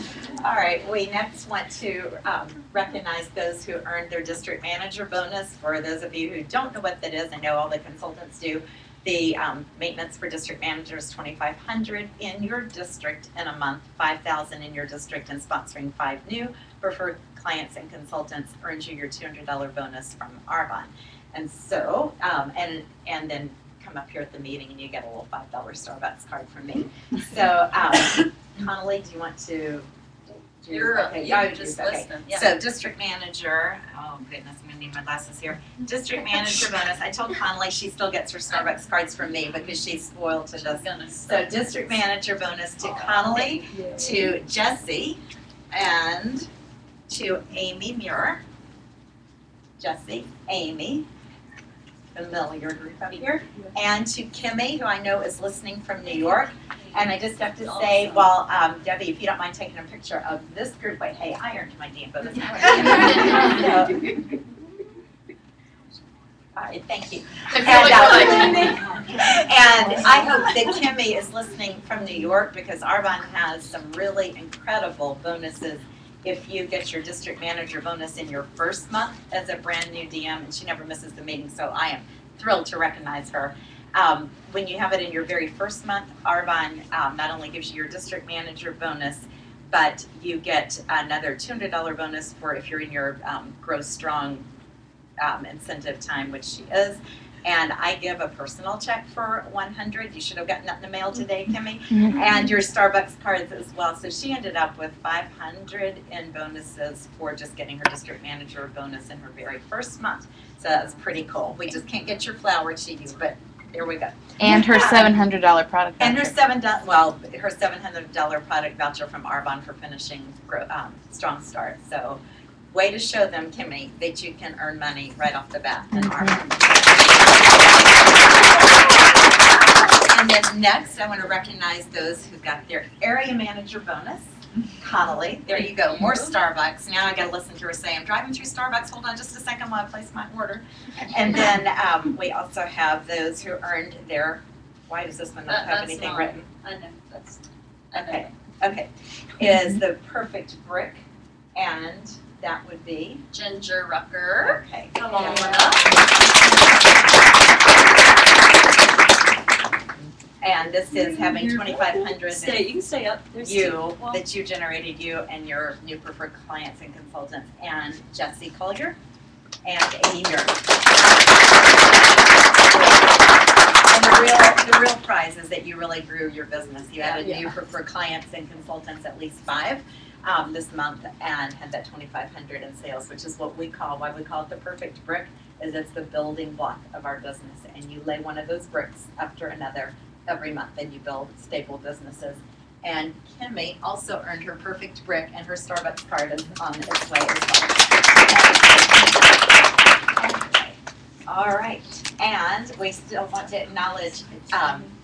All right, we next want to recognize those who earned their district manager bonus. For those of you who don't know what that is, I know all the consultants do. The maintenance for district manager is $2,500 in your district in a month, $5,000 in your district, and sponsoring 5 new preferred clients and consultants earns you your $200 bonus from Arbonne. And so, and then come up here at the meeting and you get a little $5 Starbucks card from me. So, Connolly, do you want to You're Okay, you yeah, just okay. list them. Yeah. So district manager, oh goodness, I'm gonna need my glasses here. District manager bonus, I told Connolly she still gets her Starbucks cards from me because she's spoiled to this. So district manager bonus to Connolly, to Jesse, and to Amy Muir. Jesse, Amy, familiar group up here, and to Kimmy, who I know is listening from New York. And I just have to say, well, Debbie, if you don't mind taking a picture of this group, wait, hey, I earned my DM bonus. All right, thank you. And I hope that Kimmy is listening from New York because Arbonne has some really incredible bonuses if you get your district manager bonus in your first month as a brand new DM, and she never misses the meeting, so I am thrilled to recognize her. When you have it in your very first month, Arbonne not only gives you your district manager bonus, but you get another $200 bonus for if you're in your Grow Strong incentive time, which she is. And I give a personal check for $100. You should have gotten that in the mail today, Kimmy. And your Starbucks cards as well. So she ended up with $500 in bonuses for just getting her district manager bonus in her very first month. So that's pretty cool. We just can't get your flower cheese, but there we go. And her $700 product voucher. And her her $700 product voucher from Arbonne for finishing Strong Start. So way to show them, Kimmy, that you can earn money right off the bat in Arbonne. And then next, I want to recognize those who got their area manager bonus. Connolly, there you go, more Starbucks. Now I got to listen to her say, I'm driving through Starbucks, hold on just a second while I place my order. And then we also have those who earned their, why does this one not have anything written? I know, that's. Okay, okay, is the perfect brick, and that would be? Ginger Rucker. Okay. Come on up. And this is having 2,500 You can stay up. There's that you generated, you and your new preferred clients and consultants, and Jesse Collier and Amy Muir. And the real prize is that you really grew your business. You added new preferred clients and consultants, at least 5 this month, and had that 2,500 in sales, which is what we call, why we call it the perfect brick, is it's the building block of our business. And you lay one of those bricks after another every month, and you build stable businesses. And Kimmy also earned her perfect brick, and her Starbucks card is on its way as well. All right, and we still want to acknowledge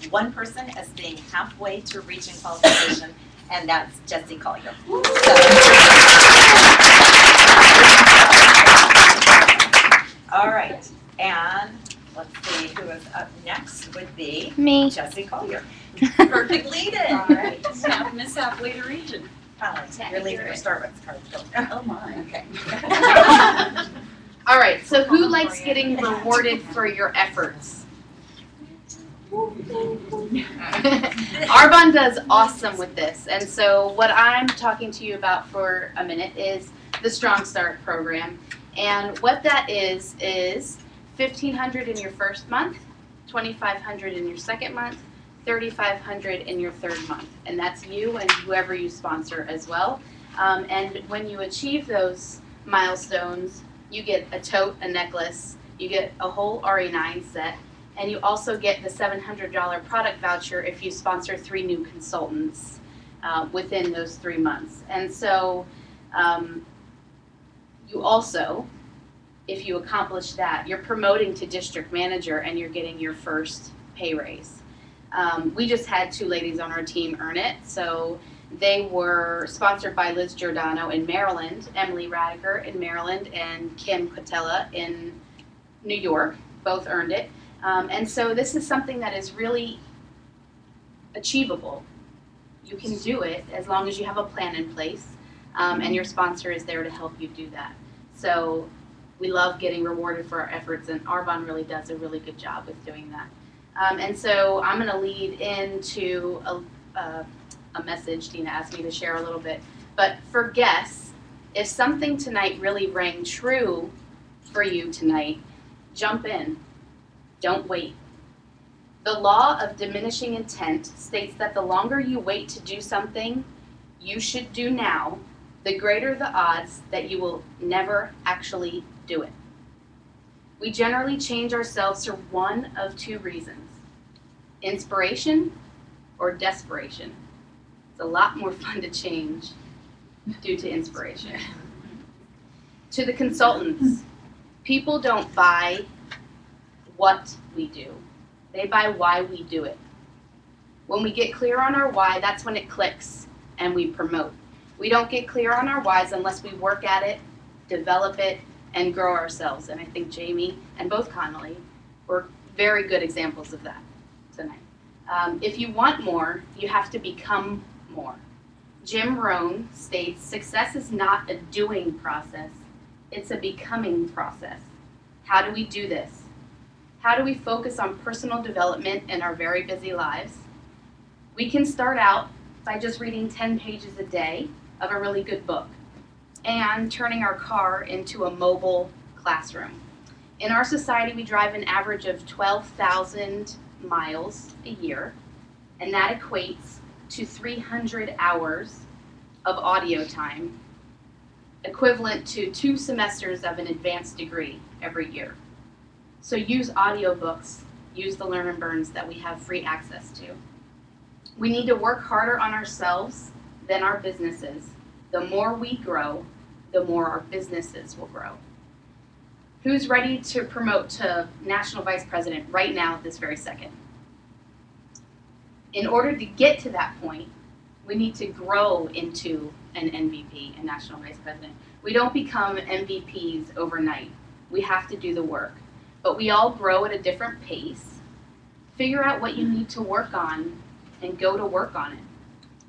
one person as being halfway to reaching qualification, and that's Jesse Collier. All right, and let's see who is up next would be Me. Jesse Collier. Perfect lead-in. All right. Miss Halfway to Region. You're leaving your Starbucks card. Oh my. Okay. All right, so who likes getting rewarded for your efforts? Arbonne does awesome with this, and so what I'm talking to you about for a minute is the Strong Start program, and what that is $1,500 in your first month, $2,500 in your second month, $3,500 in your third month, and that's you and whoever you sponsor as well. And when you achieve those milestones, you get a tote, a necklace, you get a whole RE9 set, and you also get the $700 product voucher if you sponsor 3 new consultants within those 3 months. And so you also, if you accomplish that, you're promoting to district manager and you're getting your first pay raise. We just had 2 ladies on our team earn it. So they were sponsored by Liz Giordano in Maryland, Emily Radiker in Maryland, and Kim Cotella in New York. Both earned it. And so this is something that is really achievable. You can do it as long as you have a plan in place, and your sponsor is there to help you do that. So we love getting rewarded for our efforts, and Arbonne really does a really good job with doing that. And so I'm going to lead into a message Dina asked me to share a little bit. But for guests, if something tonight really rang true for you tonight, jump in. Don't wait. The law of diminishing intent states that the longer you wait to do something you should do now, the greater the odds that you will never actually do it. We generally change ourselves for one of two reasons: inspiration or desperation. It's a lot more fun to change due to inspiration. To the consultants, people don't buy what we do. They buy why we do it. When we get clear on our why, that's when it clicks and we promote. We don't get clear on our whys unless we work at it, develop it, and grow ourselves. And I think Jamie and both Connolly were very good examples of that tonight. If you want more, you have to become more. Jim Rohn states, success is not a doing process, it's a becoming process. How do we do this? How do we focus on personal development in our very busy lives? We can start out by just reading 10 pages a day of a really good book and turning our car into a mobile classroom. In our society, we drive an average of 12,000 miles a year, and that equates to 300 hours of audio time, equivalent to 2 semesters of an advanced degree every year. So use audiobooks, use the Learn and Burns that we have free access to. We need to work harder on ourselves than our businesses. The more we grow, the more our businesses will grow. Who's ready to promote to National Vice President right now at this very second? In order to get to that point, we need to grow into an MVP, a National Vice President. We don't become MVPs overnight. We have to do the work. But we all grow at a different pace. Figure out what you need to work on and go to work on it.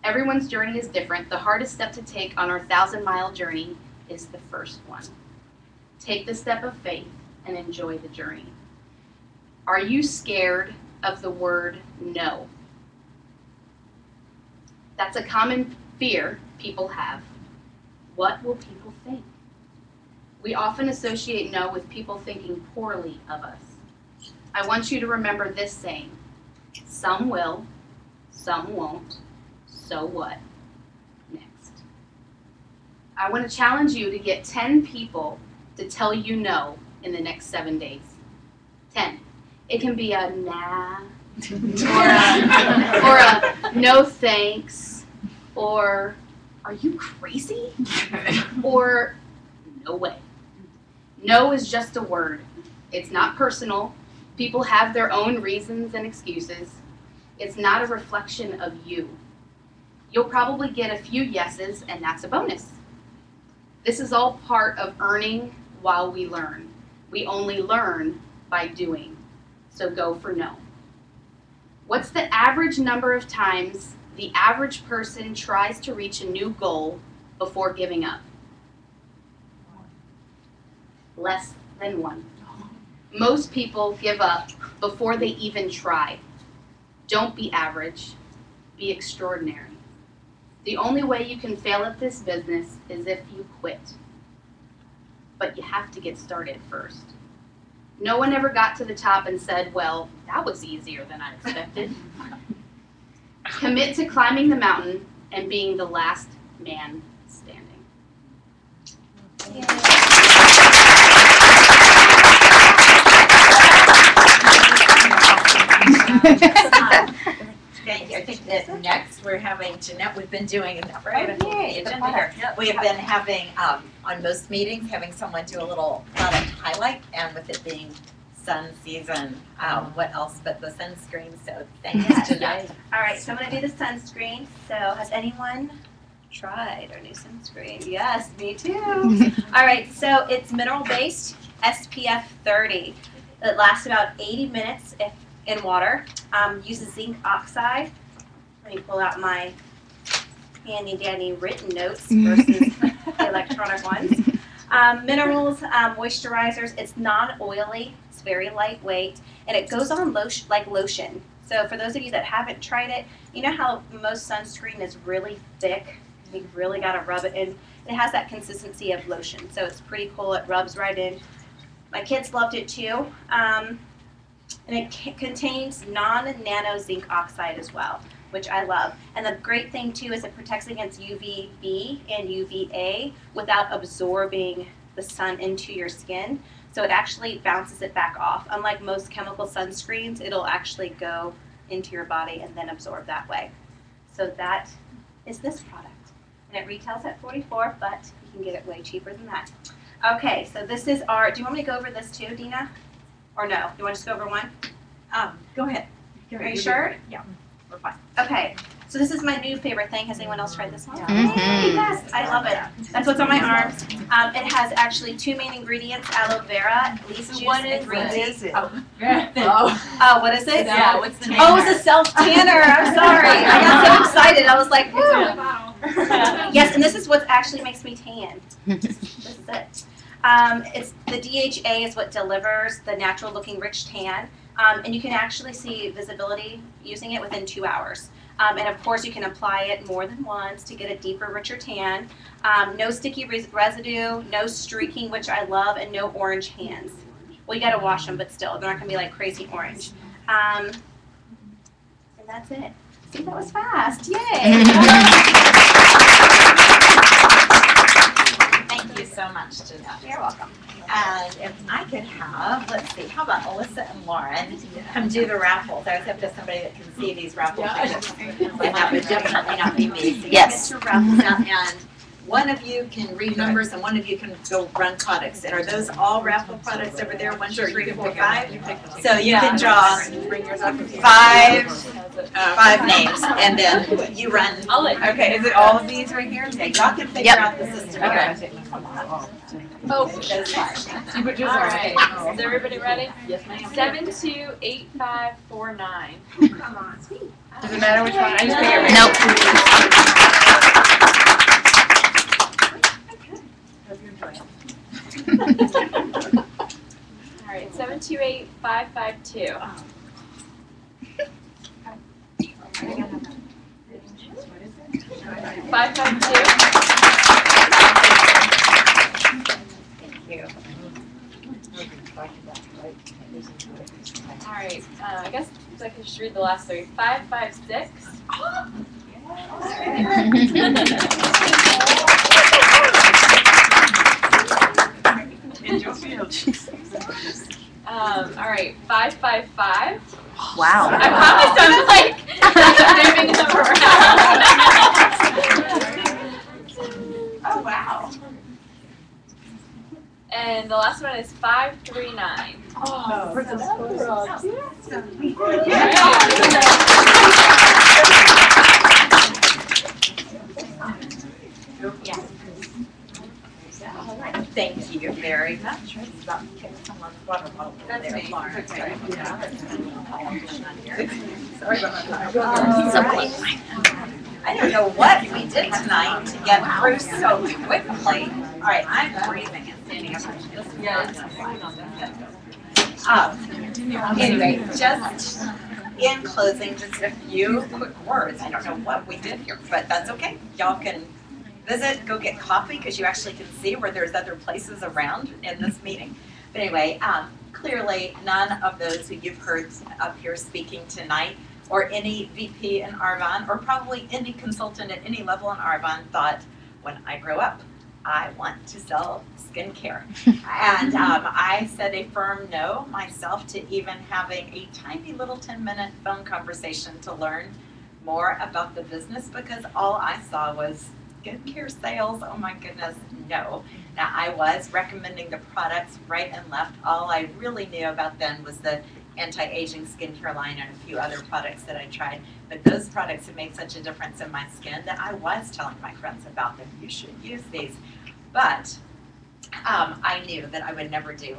Everyone's journey is different. The hardest step to take on our 1,000-mile journey is the first one. Take the step of faith and enjoy the journey. Are you scared of the word no? That's a common fear people have. What will people think? We often associate no with people thinking poorly of us. I want you to remember this saying: some will, some won't, so what? Next. I want to challenge you to get 10 people to tell you no in the next 7 days. 10. It can be a nah, or a no thanks, or are you crazy? Or no way. No is just a word. It's not personal. People have their own reasons and excuses. It's not a reflection of you. You'll probably get a few yeses, and that's a bonus. This is all part of earning while we learn. We only learn by doing. So go for no. What's the average number of times the average person tries to reach a new goal before giving up? Less than 1. Most people give up before they even try. Don't be average, be extraordinary. The only way you can fail at this business is if you quit. But you have to get started first. No one ever got to the top and said, well, that was easier than I expected. Commit to climbing the mountain and being the last man standing. Thank you. I think that next we're having Jeanette. We've been doing it right. Oh, yay, The the agenda here. Yep. We have been having on most meetings having someone do a little product highlight, and with it being sun season, what else but the sunscreen? So thanks, Jeanette. All right, so I'm going to do the sunscreen. So has anyone tried our new sunscreen? Yes, me too. All right, so it's mineral-based, SPF 30. It lasts about 80 minutes if in water. Uses zinc oxide. Let me pull out my handy-dandy written notes versus the electronic ones. Minerals, moisturizers. It's non-oily. It's very lightweight, and it goes on like lotion. So for those of you that haven't tried it, you know how most sunscreen is really thick. You really got to rub it in. It has that consistency of lotion, so it's pretty cool. It rubs right in. My kids loved it too. And it contains non-nano zinc oxide as well, which I love. And the great thing too is it protects against UVB and UVA without absorbing the sun into your skin. So it actually bounces it back off. Unlike most chemical sunscreens, it'll actually go into your body and then absorb that way. So that is this product. And it retails at $44, but you can get it way cheaper than that. Okay, so this is our, do you want me to go over this too, Dina? Or no? You want to just go over one? Go ahead. Are you sure? Yeah, we're fine. Okay, so this is my new favorite thing. Has anyone else tried this one? Mhm. Yes, I love it. That's what's on my arms. It has actually 2 main ingredients, aloe vera, leaf juice, and green tea. Is it? Oh, what is it? Yeah, what's the name? Oh, it's a self-tanner. I'm sorry. I got so excited. I was like, woo. Yes, and this is what actually makes me tan. This is it. It's the DHA is what delivers the natural looking rich tan. And you can actually see visibility using it within 2 hours. And of course you can apply it more than once to get a deeper, richer tan. No sticky residue, no streaking, which I love, and no orange hands. Well, you gotta wash them, but still, they're not gonna be like crazy orange. And that's it. See, that was fast. Yay! Thank you so much, Jeanette. You're welcome. And if I could have, let's see, how about Alyssa and Lauren come do the raffles? I always have to have somebody that can see these raffle tickets. And that would definitely not be me. So Yes. you get your raffles out, and one of you can read numbers and one of you can go run products. And are those all raffle products over there? 1, 2, 3, 4, 5? So you can draw 5 names, and then you run. Okay, is it all of these right here? Okay, y'all can figure Yep. out the system. Okay. Oh, those 5. All right, is everybody ready? Yes, ma'am. 728549. Come on. Does it matter which one? I just pick it. All right, 728552. 552. All right, I guess I can just read the last 3. 556. All right, 555. Wow. I promise I'm like moving them around. Oh, wow. And the last one is 539. Thank you very much. Someone's water bottle over there. Lauren. Sorry about that. I don't know what we did tonight to get through so quickly. All right, I'm breathing and standing up. Anyway, just in closing, just a few quick words. I don't know what we did here, but that's okay. Y'all can visit, go get coffee, because you actually can see where there's other places around in this meeting. But anyway, clearly none of those who you've heard up here speaking tonight, or any VP in Arbonne, or probably any consultant at any level in Arbonne, thought, when I grow up, I want to sell skincare. And I said a firm no myself to even having a tiny little 10-minute phone conversation to learn more about the business, because all I saw was skincare sales. Oh my goodness, no. Now I was recommending the products right and left. All I really knew about them was the anti-aging skincare line and a few other products that I tried. But those products have made such a difference in my skin that I was telling my friends about them. You should use these. But I knew that I would never do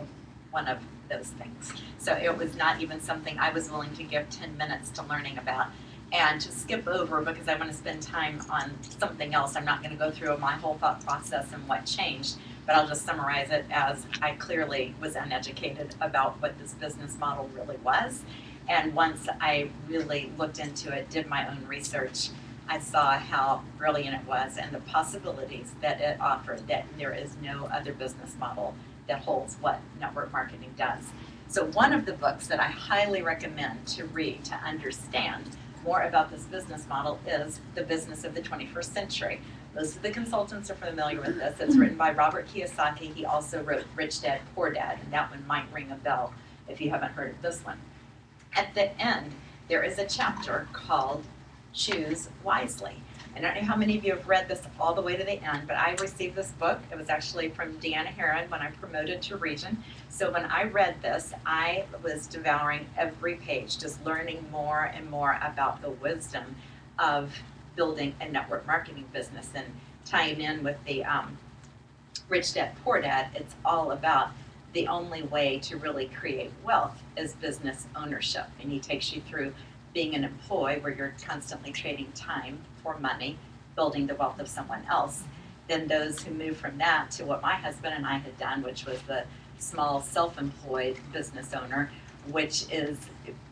one of those things. So it was not even something I was willing to give 10 minutes to learning about. And to skip over, because I want to spend time on something else, I'm not going to go through my whole thought process and what changed, but I'll just summarize it as I clearly was uneducated about what this business model really was. And once I really looked into it, did my own research, I saw how brilliant it was and the possibilities that it offered, that there is no other business model that holds what network marketing does. So one of the books that I highly recommend to read to understand more about this business model is The Business of the 21st Century. Most of the consultants are familiar with this. It's written by Robert Kiyosaki. He also wrote Rich Dad, Poor Dad, and that one might ring a bell if you haven't heard of this one. At the end, there is a chapter called Choose Wisely. I don't know how many of you have read this all the way to the end, but I received this book. It was actually from Deanna Heron when I promoted to Region. So when I read this, I was devouring every page, just learning more and more about the wisdom of building a network marketing business and tying in with the Rich Dad, Poor Dad. It's all about the only way to really create wealth is business ownership. And he takes you through being an employee where you're constantly trading time for money, building the wealth of someone else. Then those who move from that to what my husband and I had done, which was the small self-employed business owner, which is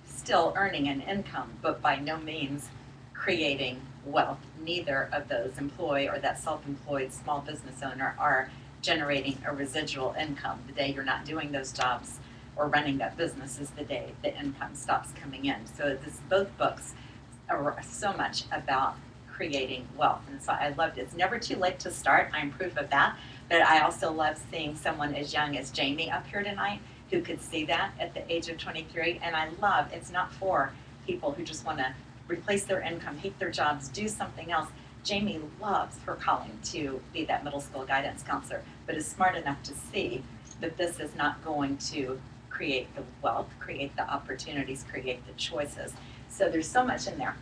still earning an income, but by no means creating wealth. Neither of those employee or that self-employed small business owner are generating a residual income. The day you're not doing those jobs or running that business is the day the income stops coming in. So both books are so much about creating wealth. And so I loved it. It's never too late to start. I'm proof of that. But I also love seeing someone as young as Jamie up here tonight who could see that at the age of 23. And I love, it's not for people who just want to replace their income, hate their jobs, do something else. Jamie loves her calling to be that middle school guidance counselor, but is smart enough to see that this is not going to create the wealth, create the opportunities, create the choices. So there's so much in there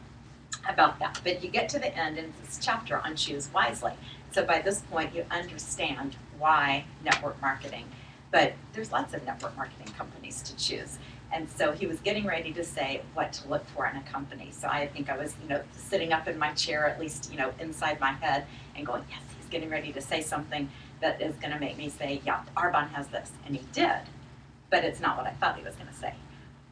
about that. But you get to the end and it's this chapter on Choose Wisely. So by this point you understand why network marketing. But there's lots of network marketing companies to choose. And so he was getting ready to say what to look for in a company. So I think I was, sitting up in my chair, at least, inside my head and going, yes, he's getting ready to say something that is going to make me say, yeah, Arbonne has this. And he did. But it's not what I thought he was going to say.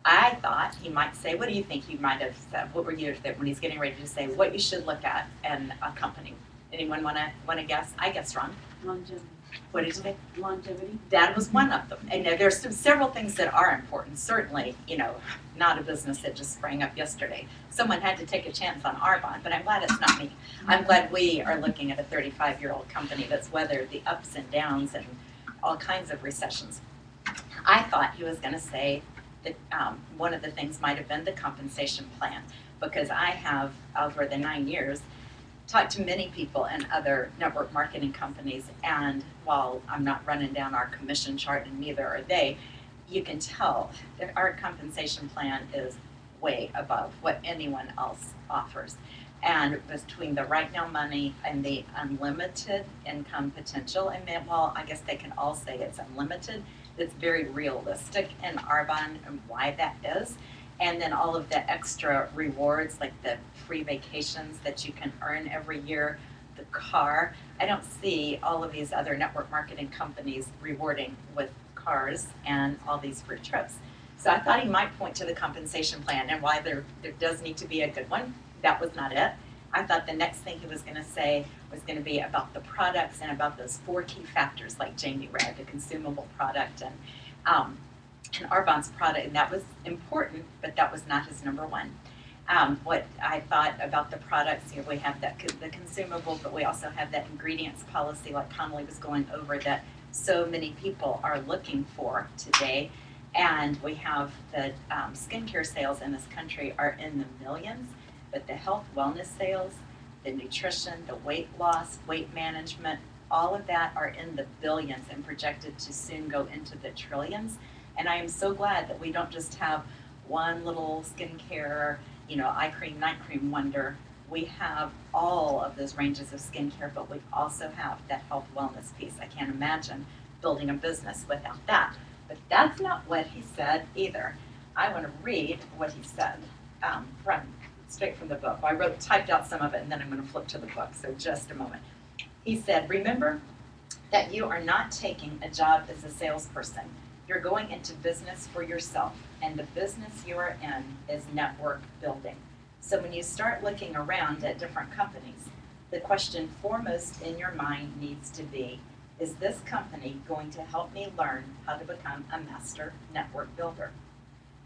I thought he might say, what do you think he might have said? What were you when he's getting ready to say what you should look at in a company? Anyone want to guess? I guess wrong. Longevity. What did you think? Longevity. That was one of them. And there's several things that are important. Certainly, not a business that just sprang up yesterday. Someone had to take a chance on Arbonne, but I'm glad it's not me. I'm glad we are looking at a 35-year-old company that's weathered the ups and downs and all kinds of recessions. I thought he was going to say that one of the things might have been the compensation plan, because I have, over the 9 years, talked to many people in other network marketing companies, and while I'm not running down our commission chart and neither are they, you can tell that our compensation plan is way above what anyone else offers. And between the right now money and the unlimited income potential, and well, I guess they can all say it's unlimited, it's very realistic in Arbonne and why that is. And then all of the extra rewards, like the free vacations that you can earn every year, the car. I don't see all of these other network marketing companies rewarding with cars and all these free trips. So I thought he might point to the compensation plan and why there does need to be a good one. That was not it. I thought the next thing he was going to say was going to be about the products and about those 4 key factors like Jamie read, the consumable product and Arbonne's product, and that was important, but that was not his number one. What I thought about the products, we have the consumable, but we also have that ingredients policy like Connolly was going over that so many people are looking for today. And we have the skincare sales in this country are in the millions, but the health wellness sales, the nutrition, the weight loss, weight management, all of that are in the billions and projected to soon go into the trillions. And I am so glad that we don't just have one little skincare, eye cream, night cream wonder. We have all of those ranges of skincare, but we also have that health wellness piece. I can't imagine building a business without that. But that's not what he said either. I want to read what he said straight from the book. I typed out some of it, and then I'm going to flip to the book, so just a moment. He said, remember that you are not taking a job as a salesperson. You're going into business for yourself, and the business you are in is network building. So when you start looking around at different companies, the question foremost in your mind needs to be, is this company going to help me learn how to become a master network builder?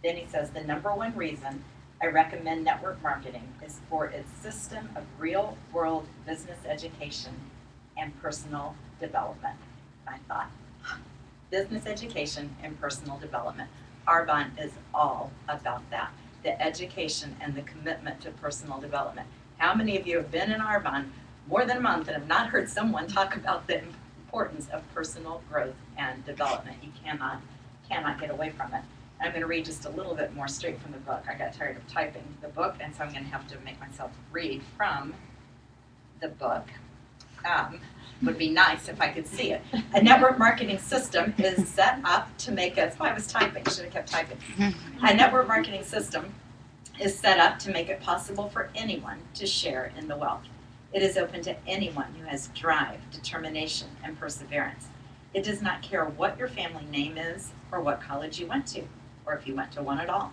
Then he says the number one reason I recommend Network Marketing is for its system of real-world business education and personal development. I thought, business education and personal development. Arbonne is all about that, the education and the commitment to personal development. How many of you have been in Arbonne more than a month and have not heard someone talk about the importance of personal growth and development? You cannot get away from it. And I'm going to read just a little bit more straight from the book. I got tired of typing the book, and so I'm going to have to make myself read from the book. Would be nice if I could see it. A network marketing system is set up to make it, that's why I was typing, should have kept typing. A network marketing system is set up to make it possible for anyone to share in the wealth. It is open to anyone who has drive, determination, and perseverance. It does not care what your family name is or what college you went to, or if you went to one at all,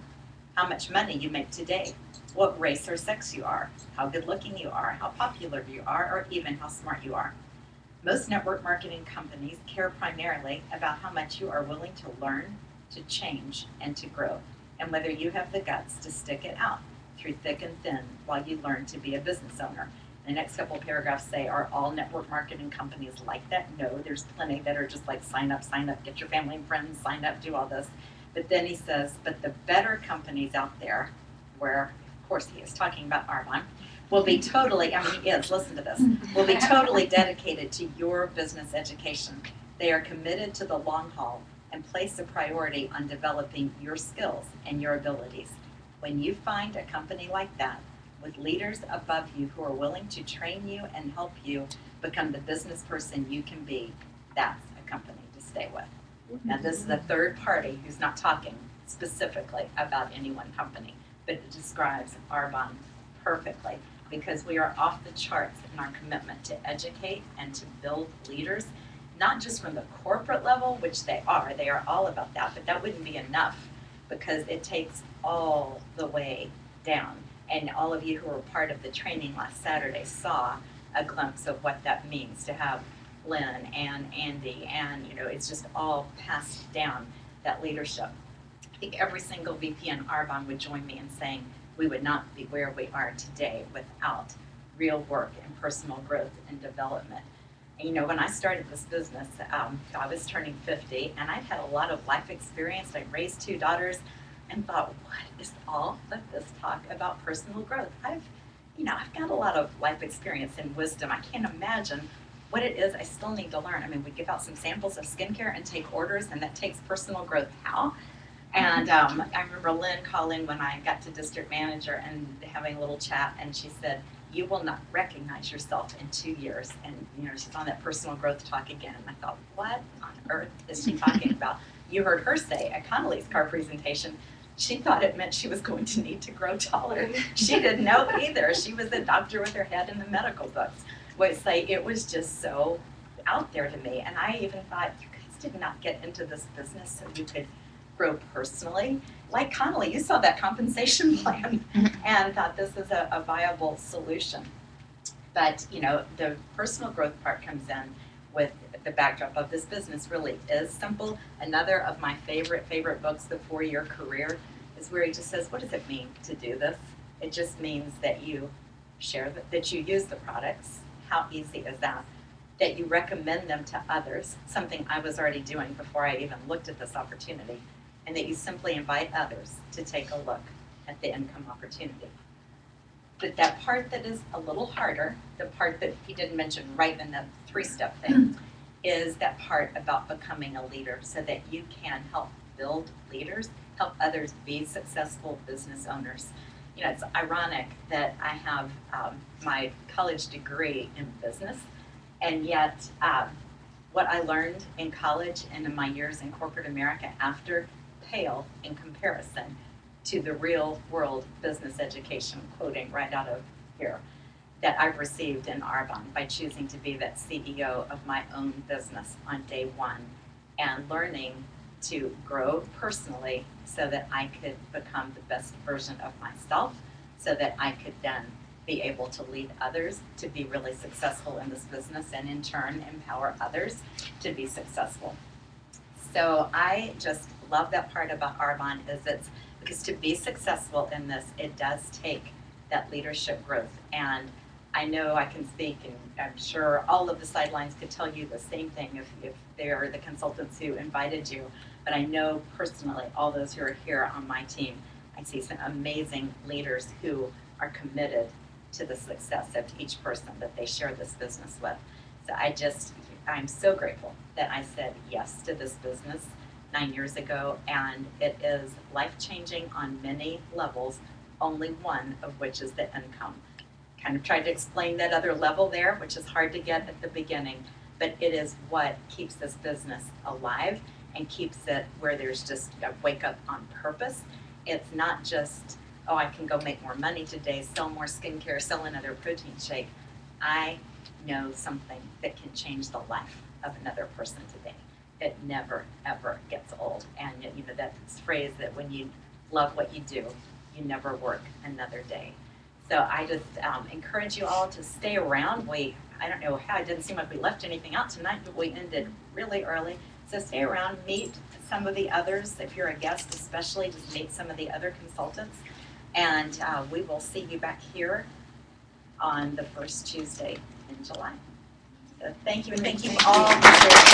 how much money you make today, what race or sex you are, how good looking you are, how popular you are, or even how smart you are. Most network marketing companies care primarily about how much you are willing to learn, to change, and to grow, and whether you have the guts to stick it out through thick and thin while you learn to be a business owner. The next couple of paragraphs say, are all network marketing companies like that? No, there's plenty that are just like sign up, get your family and friends, sign up, do all this. But then he says, but the better companies out there, where, of course, he is talking about Arbonne, will be totally, I mean, he is, listen to this, will be totally dedicated to your business education. They are committed to the long haul and place a priority on developing your skills and your abilities. When you find a company like that, with leaders above you who are willing to train you and help you become the business person you can be, that's a company to stay with. Now, this is a third party who's not talking specifically about any one company, but it describes Arbonne perfectly, because we are off the charts in our commitment to educate and to build leaders, not just from the corporate level, which they are all about that, but that wouldn't be enough because it takes all the way down. And all of you who were part of the training last Saturday saw a glimpse of what that means to have Lynn and Andy, and it's just all passed down, that leadership. I think every single VP in Arbonne would join me in saying we would not be where we are today without real work and personal growth and development. And when I started this business, I was turning 50, and I've had a lot of life experience. I raised 2 daughters and thought, what is all of this talk about personal growth? I've got a lot of life experience and wisdom. I can't imagine what it is I still need to learn. I mean, we give out some samples of skincare and take orders, and that takes personal growth. How? And I remember Lynn calling when I got to district manager and having a little chat, and she said, you will not recognize yourself in 2 years. And she's on that personal growth talk again. And I thought, what on earth is she talking about? You heard her say at Connolly's car presentation, she thought it meant she was going to need to grow taller. She didn't know either. She was a doctor with her head in the medical books. It was just so out there to me. And I even thought, you guys did not get into this business so you could grow personally. Like Connolly, you saw that compensation plan and thought this is a viable solution. But the personal growth part comes in with the backdrop of this business really is simple. Another of my favorite books, The 4-Year Career, is where he just says, what does it mean to do this? It just means that you share, that you use the products. How easy is that? That you recommend them to others, something I was already doing before I even looked at this opportunity, and that you simply invite others to take a look at the income opportunity. But that part that is a little harder, the part that he didn't mention right in the 3-step thing, is that part about becoming a leader so that you can help build leaders, help others be successful business owners. It's ironic that I have my college degree in business, and yet what I learned in college and in my years in corporate America after pale in comparison to the real world business education, quoting right out of here, that I've received in Arbonne by choosing to be that CEO of my own business on day one and learning to grow personally so that I could become the best version of myself, so that I could then be able to lead others to be really successful in this business and in turn empower others to be successful. So I just love that part about Arbonne is it's because to be successful in this, it does take that leadership growth. And I know I can speak, and I'm sure all of the sidelines could tell you the same thing if they're the consultants who invited you. But I know personally, all those who are here on my team, I see some amazing leaders who are committed to the success of each person that they share this business with. So I'm so grateful that I said yes to this business 9 years ago, and it is life-changing on many levels, only one of which is the income. Kind of tried to explain that other level there, which is hard to get at the beginning, but it is what keeps this business alive and keeps it where there's just a wake up on purpose. It's not just, oh, I can go make more money today, sell more skincare, sell another protein shake. I know something that can change the life of another person today. It never, ever gets old. And you know that phrase that when you love what you do, you never work another day. So I just encourage you all to stay around. I don't know how, it didn't seem like we left anything out tonight, but we ended really early. So stay around, meet some of the others. If you're a guest especially, just meet some of the other consultants. And we will see you back here on the first Tuesday in July. So thank you, and thank you all.